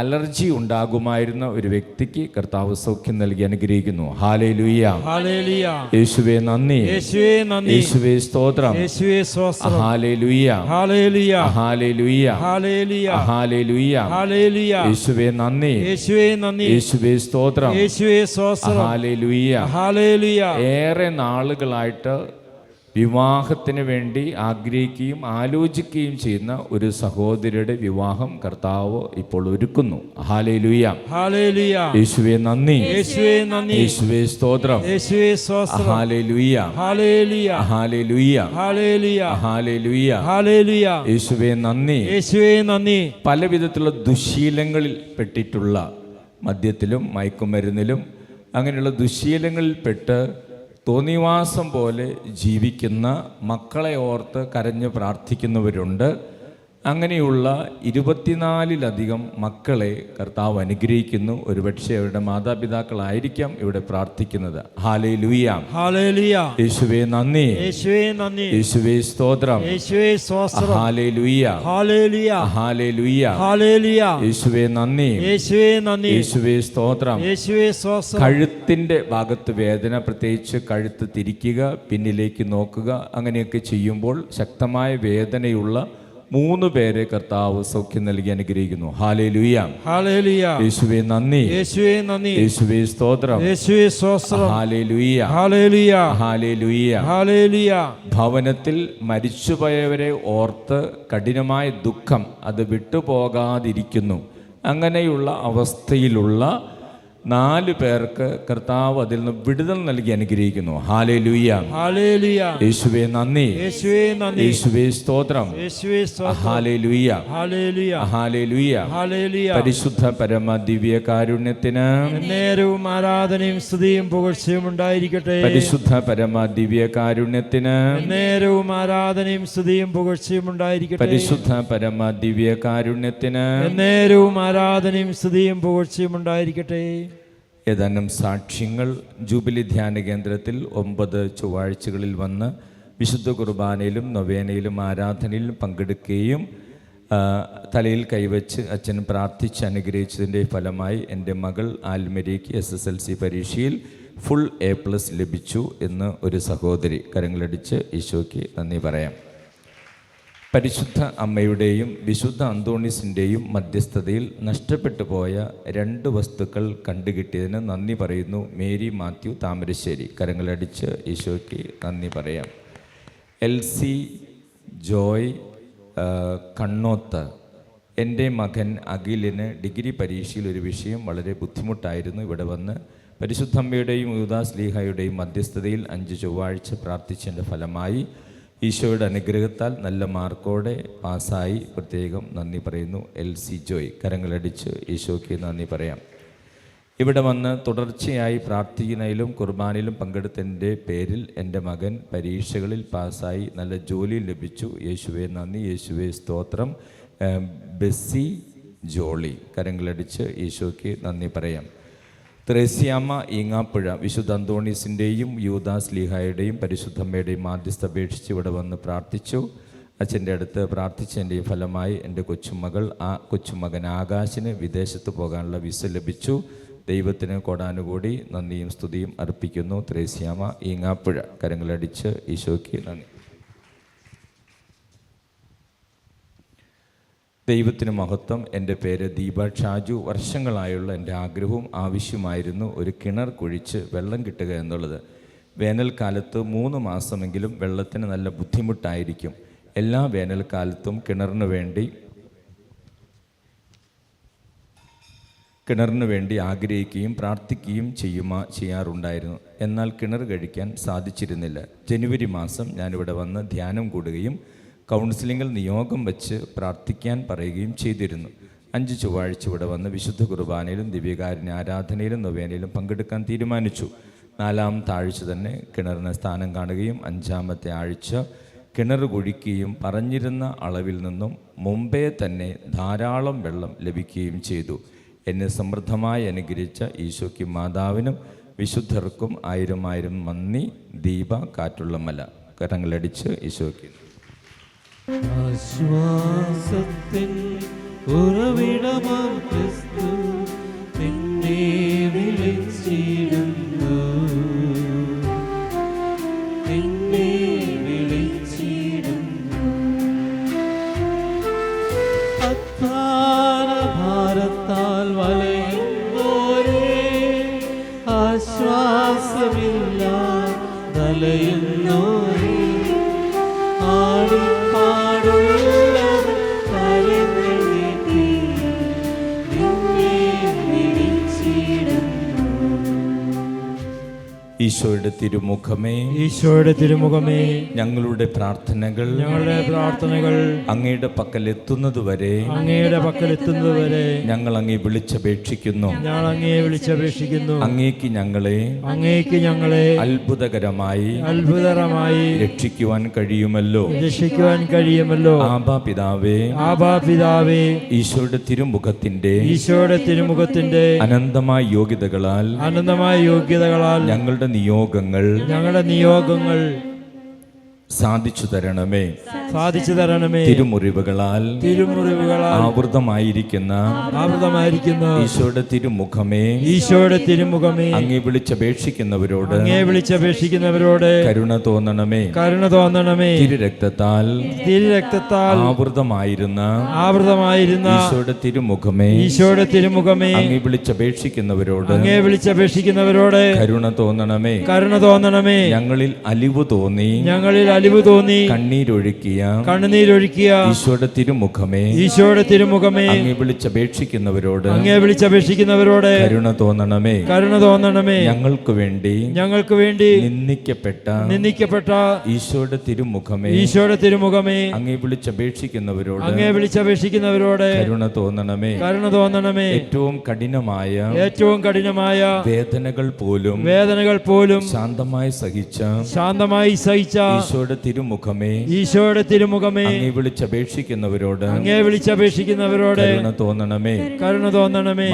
അലർജി ഉണ്ടാകുമായിരുന്ന ഒരു വ്യക്തിക്ക് കർത്താവ് സൗഖ്യം നൽകി അനുഗ്രഹിക്കുന്നു. ഹല്ലേലൂയ. ഹല്ലേലൂയ. യേശുവേ നന്ദി. യേശുവേ നന്ദി. യേശുവേ സ്തോത്രം. യേശുവേ സ്തോത്രം. Hallelujah. Hallelujah. Hallelujah. Hallelujah. Hallelujah. Hallelujah. യേശുവേ നന്ദി. യേശുവേ നന്ദി. യേശുവേ സ്തോത്രം. യേശുവേ സ്തോത്രം. ഹല്ലേലൂയ. ഹല്ലേലൂയ. ഏറെ നാളുകളായിട്ട് വിവാഹത്തിന് വേണ്ടി ആഗ്രഹിക്കുകയും ആലോചിക്കുകയും ചെയ്യുന്ന ഒരു സഹോദരിയുടെ വിവാഹം കർത്താവ് ഇപ്പോൾ ഒരുക്കുന്നു. ഹല്ലേലൂയ. ഹല്ലേലൂയ. യേശുവേ നന്ദി. യേശുവേ നന്ദി. യേശുവേ സ്തോത്രം. യേശുവേ സ്തോത്രം. Hallelujah. Hallelujah. Hallelujah. Hallelujah. Hallelujah. Hallelujah. യേശുവേ നന്ദി. യേശുവേ നന്ദി. പല വിധത്തിലുള്ള ദുശീലങ്ങളിൽ പെട്ടിട്ടുള്ള, മദ്യത്തിലും മയക്കുമരുന്നിലും അങ്ങനെയുള്ള ദുശീലങ്ങളിൽപ്പെട്ട് തോന്നിവാസം പോലെ ജീവിക്കുന്ന മക്കളെ ഓർത്ത് കരഞ്ഞ് പ്രാർത്ഥിക്കുന്നവരുണ്ട്. അങ്ങനെയുള്ള 24-ലധികം മക്കളെ കർത്താവ് അനുഗ്രഹിക്കുന്നു. ഒരുപക്ഷെ അവരുടെ മാതാപിതാക്കളായിരിക്കാം ഇവിടെ പ്രാർത്ഥിക്കുന്നത്. ഹല്ലേലൂയ. ഹല്ലേലൂയ. യേശുവേ നന്ദി. യേശുവേ നന്ദി. യേശുവേ സ്തോത്രം. യേശുവേ സ്തോത്രം. ഹല്ലേലൂയ. ഹല്ലേലൂയ. ഹല്ലേലൂയ. ഹല്ലേലൂയ. യേശുവേ നന്ദി. യേശുവേ നന്ദി. യേശുവേ സ്തോത്രം. യേശുവേ സ്തോത്രം. കഴുത്തിൻ്റെ ഭാഗത്ത് വേദന, പ്രത്യേകിച്ച് കഴുത്ത് തിരിക്കുക, പിന്നിലേക്ക് നോക്കുക, അങ്ങനെയൊക്കെ ചെയ്യുമ്പോൾ ശക്തമായ വേദനയുള്ള 3 പേരെ കർത്താവ് സൗഖ്യം നൽകി അനുഗ്രഹിക്കുന്നു. ഹല്ലേലൂയ. ഹല്ലേലൂയ. യേശുവേ നന്ദി. യേശുവേ നന്ദി. യേശുവേ സ്തോത്രം. യേശുവേ സ്തോത്രം. ഹല്ലേലൂയ. ഹല്ലേലൂയ. ഹല്ലേലൂയ. ഹല്ലേലൂയ. ഭവനത്തിൽ മരിച്ചുപോയവരെ ഓർത്ത് കഠിനമായ ദുഃഖം അത് വിട്ടുപോകാതിരിക്കുന്നു. അങ്ങനെയുള്ള അവസ്ഥയിലുള്ള 4 പേർക്ക് കർത്താവ് അതിൽ നിന്ന് വിടുതൽ നൽകി അനുഗ്രഹിക്കുന്നു. ഹല്ലേലൂയ. ഹല്ലേലൂയ. യേശുവേ നന്ദി. യേശുവേ നന്ദി. യേശുവേ സ്തോത്രം. യേശുവേ സ്തോത്രം. ഹല്ലേലൂയ. ഹല്ലേലൂയ. ഹല്ലേലൂയ. ഹല്ലേലൂയ. പരിശുദ്ധ പരമ ദിവ്യ കാരുണ്യത്തിന് നേരവും ആരാധനയും സ്തുതിയും പുകഴ്ചയും ഉണ്ടായിരിക്കട്ടെ. പരിശുദ്ധ പരമ ദിവ്യ കാരുണ്യത്തിന് നേരവും ആരാധനയും സ്തുതിയും പുകഴ്ചയും ഉണ്ടായിരിക്കട്ടെ. പരിശുദ്ധ പരമ ദിവ്യ കാരുണ്യത്തിന് നേരവും ആരാധനയും സ്തുതിയും പുകഴ്ചയും ഉണ്ടായിരിക്കട്ടെ. ഏതാനും സാക്ഷ്യങ്ങൾ. ജൂബിലി ധ്യാന കേന്ദ്രത്തിൽ 9 ചൊവ്വാഴ്ചകളിൽ വന്ന് വിശുദ്ധ കുർബാനയിലും നൊവേനയിലും ആരാധനയിലും പങ്കെടുക്കുകയും തലയിൽ കൈവച്ച് അച്ഛൻ പ്രാർത്ഥിച്ച് അനുഗ്രഹിച്ചതിൻ്റെ ഫലമായി എൻ്റെ മകൾ ആൽമരിക്ക് SSLC പരീക്ഷയിൽ ഫുൾ A+ ലഭിച്ചു എന്ന് ഒരു സഹോദരി. കരങ്ങളടിച്ച് ഈശോയ്ക്ക് നന്ദി പറയാം. പരിശുദ്ധ അമ്മയുടെയും വിശുദ്ധ അന്തോണീസിൻ്റെയും മധ്യസ്ഥതയിൽ നഷ്ടപ്പെട്ടു പോയ 2 വസ്തുക്കൾ കണ്ടുകിട്ടിയതിന് നന്ദി പറയുന്നു മേരി മാത്യു താമരശ്ശേരി. കരങ്ങളടിച്ച് ഈശോയ്ക്ക് നന്ദി പറയാം. LC ജോയ് കണ്ണോത്ത്. എൻ്റെ മകൻ അഖിലിന് ഡിഗ്രി പരീക്ഷയിൽ ഒരു വിഷയം വളരെ ബുദ്ധിമുട്ടായിരുന്നു. ഇവിടെ വന്ന് പരിശുദ്ധമ്മയുടെയും യൂദാസ്ലീഹായുടെയും മധ്യസ്ഥതയിൽ 5 ചൊവ്വാഴ്ച പ്രാർത്ഥിച്ചതിൻ്റെ ഫലമായി ഈശോയുടെ അനുഗ്രഹത്താൽ നല്ല മാർക്കോടെ പാസ്സായി. പ്രത്യേകം നന്ദി പറയുന്നു LC ജോയ്. കരങ്ങളടിച്ച് ഈശോയ്ക്ക് നന്ദി പറയാം. ഇവിടെ വന്ന് തുടർച്ചയായി പ്രാർത്ഥിക്കുന്നതിലും കുർബാനയിലും പങ്കെടുത്തതിൻ്റെ പേരിൽ എൻ്റെ മകൻ പരീക്ഷകളിൽ പാസ്സായി നല്ല ജോലി ലഭിച്ചു. യേശുവേ നന്ദി, യേശുവേ സ്തോത്രം. ബെസ്സി ജോളി. കരങ്ങളടിച്ച് ഈശോയ്ക്ക് നന്ദി പറയാം. ത്രേസ്യാമ്മ ഈങ്ങാപ്പുഴ. വിശുദ്ധ അന്തോണീസിൻ്റെയും യൂദാസ്ലീഹായുടെയും പരിശുദ്ധമ്മയുടെയും മാധ്യസ്ഥ അപേക്ഷിച്ച് ഇവിടെ വന്ന് പ്രാർത്ഥിച്ചു. അച്ഛൻ്റെ അടുത്ത് പ്രാർത്ഥിച്ചതിൻ്റെ ഫലമായി എൻ്റെ കൊച്ചുമകൻ ആകാശിന് വിദേശത്ത് പോകാനുള്ള വിസ ലഭിച്ചു. ദൈവത്തിന് കോടാനുകൂടി നന്ദിയും സ്തുതിയും അർപ്പിക്കുന്നു. ത്രേസ്യാമ്മ ഈങ്ങാപ്പുഴ. കരങ്ങളടിച്ച് ഈശോയ്ക്ക് നന്ദി. ദൈവത്തിന് മഹത്വം. എൻ്റെ പേര് ദീപ ഷാജു. വർഷങ്ങളായുള്ള എൻ്റെ ആഗ്രഹവും ആവശ്യമായിരുന്നു ഒരു കിണർ കുഴിച്ച് വെള്ളം കിട്ടുക എന്നുള്ളത്. വേനൽക്കാലത്ത് 3 മാസമെങ്കിലും വെള്ളത്തിന് നല്ല ബുദ്ധിമുട്ടായിരിക്കും. എല്ലാ വേനൽക്കാലത്തും കിണറിന് വേണ്ടി ആഗ്രഹിക്കുകയും പ്രാർത്ഥിക്കുകയും ചെയ്യാറുണ്ടായിരുന്നു. എന്നാൽ കിണർ കഴിക്കാൻ സാധിച്ചിരുന്നില്ല. ജനുവരി മാസം ഞാനിവിടെ വന്ന് ധ്യാനം കൂടുകയും കൗൺസിലിങ്ങിൽ നിയോഗം വച്ച് പ്രാർത്ഥിക്കാൻ പറയുകയും ചെയ്തിരുന്നു. 5 ചൊവ്വാഴ്ച ഇവിടെ വന്ന് വിശുദ്ധ കുർബാനയിലും ദിവ്യകാരുണ്യ ആരാധനയിലും നൊവേനയിലും പങ്കെടുക്കാൻ തീരുമാനിച്ചു. 4ാമത്തെ ആഴ്ച തന്നെ കിണറിന് സ്ഥാനം കാണുകയും 5ാമത്തെ ആഴ്ച കിണർ കുഴിക്കുകയും പറഞ്ഞിരുന്ന അളവിൽ നിന്നും മുമ്പേ തന്നെ ധാരാളം വെള്ളം ലഭിക്കുകയും ചെയ്തു. എന്നെ സമൃദ്ധമായി അനുഗ്രഹിച്ച ഈശോയ്ക്കും മാതാവിനും വിശുദ്ധർക്കും 1000 നന്ദി. ദീപ കാറ്റുള്ളമല. കരങ്ങളടിച്ച് ഈശോയ്ക്ക്. ആശ്വാസത്തിൻ ഉറവിടമാം ക്രിസ്തു നിന്നെ വിളിച്ചിടുന്നു, നിന്നെ വിളിച്ചിടുന്നു. അധ്വാന ഭാരത്താൽ വലയുന്നോരേ, ആശ്വാസമില്ല വലയുന്നോരേ, ഈശോയുടെ തിരുമുഖമേ, ഈശോയുടെ തിരുമുഖമേ, ഞങ്ങളുടെ പ്രാർത്ഥനകൾ അങ്ങയുടെ പക്കൽ എത്തുന്നതുവരെ ഞങ്ങൾ അങ്ങേ വിളിച്ചപേക്ഷിക്കുന്നു. അങ്ങേക്ക് ഞങ്ങളെ അത്ഭുതകരമായി രക്ഷിക്കുവാൻ കഴിയുമല്ലോ. ആബാ പിതാവേ, ഈശോയുടെ തിരുമുഖത്തിന്റെ അനന്തമായ യോഗ്യതകളാൽ ഞങ്ങളുടെ നിയോഗങ്ങൾ സാധിച്ചു തരണമേ. തിരുമുറിവുകളാൽ ആവൃതമായിരിക്കുന്ന ഈശോയുടെ തിരുമുഖമേ, അങ്ങേ വിളിച്ചപേക്ഷിക്കുന്നവരോട് കരുണ തോന്നണമേ. തിരുരക്തത്താൽ ആവൃതമായിരുന്ന ഈശോയുടെ തിരുമുഖമേ, അങ്ങേ വിളിച്ചപേക്ഷിക്കുന്നവരോട് കരുണ തോന്നണമേ. ഞങ്ങളിൽ അലിവ് തോന്നി കണ്ണീരൊഴുക്കിയ ഈശോയുടെ തിരുമുഖമേ, അങ്ങേ വിളിച്ചപേക്ഷിക്കുന്നവരോട് കരുണ തോന്നണമേ. ഞങ്ങൾക്ക് വേണ്ടി നിന്ദിക്കപ്പെട്ട ഈശോയുടെ തിരുമുഖമേ, അങ്ങേ വിളിച്ചപേക്ഷിക്കുന്നവരോട് കരുണ തോന്നണമേ. ഏറ്റവും കഠിനമായ വേദനകൾ പോലും ശാന്തമായി സഹിച്ച ഈശോയുടെ തിരുമുഖമേ, ഈശോയുടെ തിരുമുഖമേ, അങ്ങേ വിളിച്ചപേക്ഷിക്കുന്നവരോട് കരുണ തോന്നണമേ.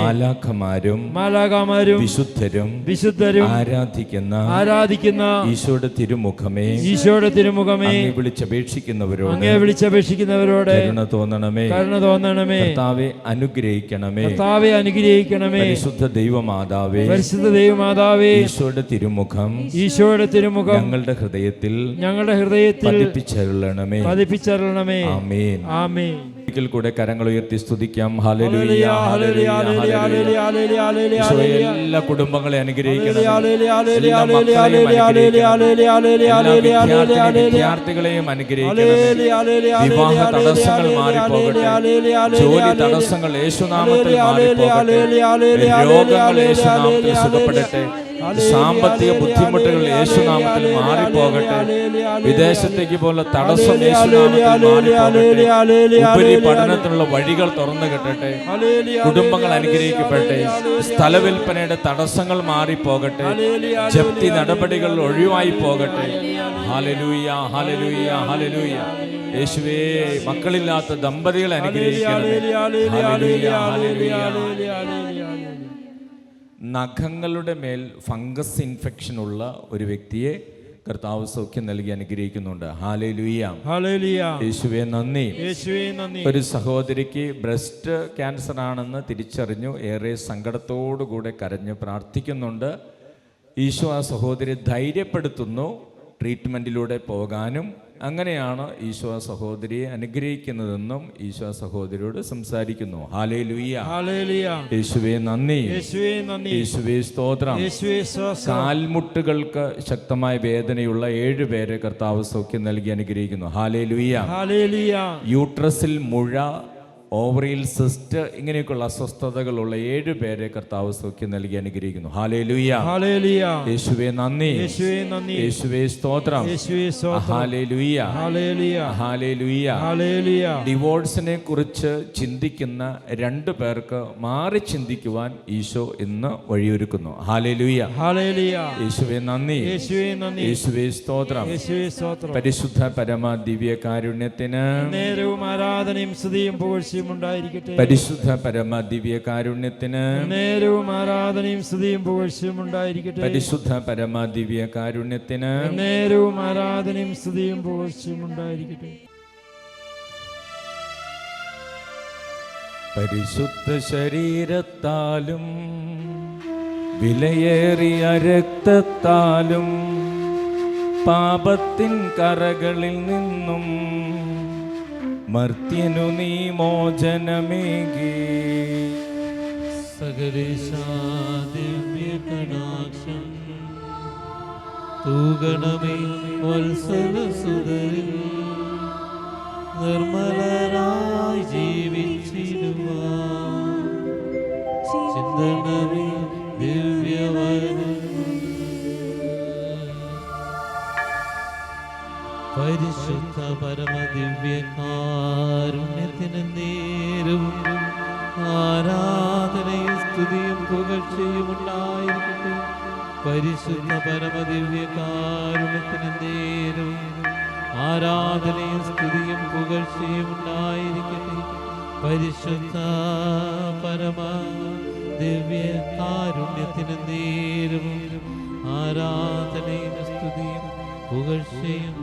മാലാഖമാരും വിശുദ്ധരും ആരാധിക്കുന്ന ഈശോയുടെ തിരുമുഖമേ, അങ്ങേ വിളിച്ചപേക്ഷിക്കുന്നവരോട് കരുണ തോന്നണമേ. കർത്താവെ അനുഗ്രഹിക്കണമേ. പരിശുദ്ധ ദൈവമാതാവേ, ഈശോയുടെ തിരുമുഖം ഞങ്ങളുടെ ഹൃദയത്തിൽ പതിപ്പിച്ചരുളണമേ. ആമേൻ. ഒരിക്കൽ കൂടെ കരങ്ങൾ ഉയർത്തി സ്തുതിക്കാം. Hallelujah, hallelujah, hallelujah. ഈശോയെ എല്ലാ കുടുംബങ്ങളെ അനുഗ്രഹിക്കണമേ. എല്ലാ മക്കളെയും അനുഗ്രഹിക്കണമേ. വിദ്യാർത്ഥികളെയും അനുഗ്രഹിക്കണമേ. വിവാഹ തടസ്സങ്ങൾ മാറിപ്പോകട്ടെ. ജോലി തടസ്സങ്ങൾ യേശുനാമത്തിൽ മാറിപ്പോകട്ടെ. രോഗങ്ങൾ യേശുനാമത്തിൽ സുഖപ്പെടട്ടെ. സാമ്പത്തിക ബുദ്ധിമുട്ടുകൾ യേശുനാമത്തിൽ മാറിപ്പോകട്ടെ. വിദേശത്തേക്ക് പോലെ തടസ്സം യേശുനാമത്തിൽ മാറിപ്പോകട്ടെ. പഠനത്തിനുള്ള വഴികൾ തുറന്നു കിട്ടട്ടെ. കുടുംബങ്ങൾ അനുഗ്രഹിക്കപ്പെടട്ടെ. സ്ഥലവിൽപ്പനയുടെ തടസ്സങ്ങൾ മാറിപ്പോകട്ടെ. ജപ്തി നടപടികൾ ഒഴിവായി പോകട്ടെ. Hallelujah, hallelujah, hallelujah. യേശുവേ, മക്കളില്ലാത്ത ദമ്പതികളെ അനുഗ്രഹിക്കണമേ. Hallelujah, hallelujah. നഖങ്ങളുടെ മേൽ ഫംഗസ് ഇൻഫെക്ഷൻ ഉള്ള ഒരു വ്യക്തിയെ കർത്താവ് സൗഖ്യം നൽകി അനുഗ്രഹിക്കുന്നുണ്ട്. Hallelujah, hallelujah. യേശുവേ നന്ദി. ഒരു സഹോദരിക്ക് ബ്രസ്റ്റ് ക്യാൻസർ ആണെന്ന് തിരിച്ചറിഞ്ഞു. ഏറെ സങ്കടത്തോടുകൂടെ കരഞ്ഞു പ്രാർത്ഥിക്കുന്നുണ്ട്. ഈശോ ആ സഹോദരി ധൈര്യപ്പെടുത്തുന്നു ട്രീറ്റ്മെൻറ്റിലൂടെ പോകാനും. അങ്ങനെയാണ് ഈശോ സഹോദരിയെ അനുഗ്രഹിക്കുന്നതെന്നും ഈശോ സഹോദരിയോട് സംസാരിക്കുന്നു. Hallelujah, hallelujah. യേശുവേ നന്ദി. യേശുവേ സ്തോത്രം. കാൽമുട്ടുകൾക്ക് ശക്തമായ വേദനയുള്ള 7 പേരെ കർത്താവ് സൗഖ്യം നൽകി അനുഗ്രഹിക്കുന്നു. Hallelujah, hallelujah. യൂട്രസിൽ മുഴ, ഓവറിയിൽ സിസ്റ്റ്, ഇങ്ങനെയൊക്കെയുള്ള അസ്വസ്ഥതകളുള്ള 7 പേരെ കർത്താവ് സൗഖ്യം നൽകി അനുഗ്രഹിക്കുന്നു. Hallelujah, hallelujah. യേശുവേ നന്ദി. യേശുവേ സ്തോത്രം. Hallelujah, hallelujah, hallelujah, hallelujah. ഡിവോഴ്സിനെ കുറിച്ച് ചിന്തിക്കുന്ന 2 പേർക്ക് മാറി ചിന്തിക്കുവാൻ ഈശോ ഇന്ന് വഴിയൊരുക്കുന്നു. Hallelujah, hallelujah. യേശുവേ നന്ദി. യേശുവേ സ്തോത്രം. പരിശുദ്ധ പരമ ദിവ്യ കാരുണ്യത്തിന് നേരവും ആരാധനയും സ്തുതിയും പുകഴ്ചയും ഉണ്ടായിരിക്കട്ടെ. പരിശുദ്ധ പരമ ദിവ്യ കാരുണ്യത്തിന് നേരവും ആരാധനയും സ്തുതിയും പുകഴ്ചയും ഉണ്ടായിരിക്കട്ടെ. പരിശുദ്ധ പരമ ദിവ്യ കാരുണ്യത്തിന് നേരവും ആരാധനയും സ്തുതിയും പുകഴ്ചയും ഉണ്ടായിരിക്കട്ടെ. പരിശുദ്ധ ശരീരത്താലും വിലയേറിയ രക്തത്താലും പാപത്തിൻ കറകളിൽ നിന്നും മർത്യനു നീ മോചനമേകി. സകലേശാ ദിവ്യകടാക്ഷം തൂകണമേ വത്സലസുതരിൽ. നിർമ്മലരായി ജീവിച്ചിടുവാൻ ചിന്തണമേ ദിവ്യവരം. പരിശുദ്ധ പരമദിവ്യകാരുണ്യത്തിന് നേരും ആരാധനയും സ്തുതിയും പുകഴ്ചയും ഉണ്ടായിരിക്കട്ടെ. പരിശുദ്ധ പരമദിവ്യകാരുണ്യത്തിന് നേരും ആരാധനയും സ്തുതിയും പുകഴ്ചയും ഉണ്ടായിരിക്കട്ടെ. പരിശുദ്ധ പരമദിവ്യകാരുണ്യത്തിന് നേരും ആരാധനയും സ്തുതിയും പുകഴ്ചയും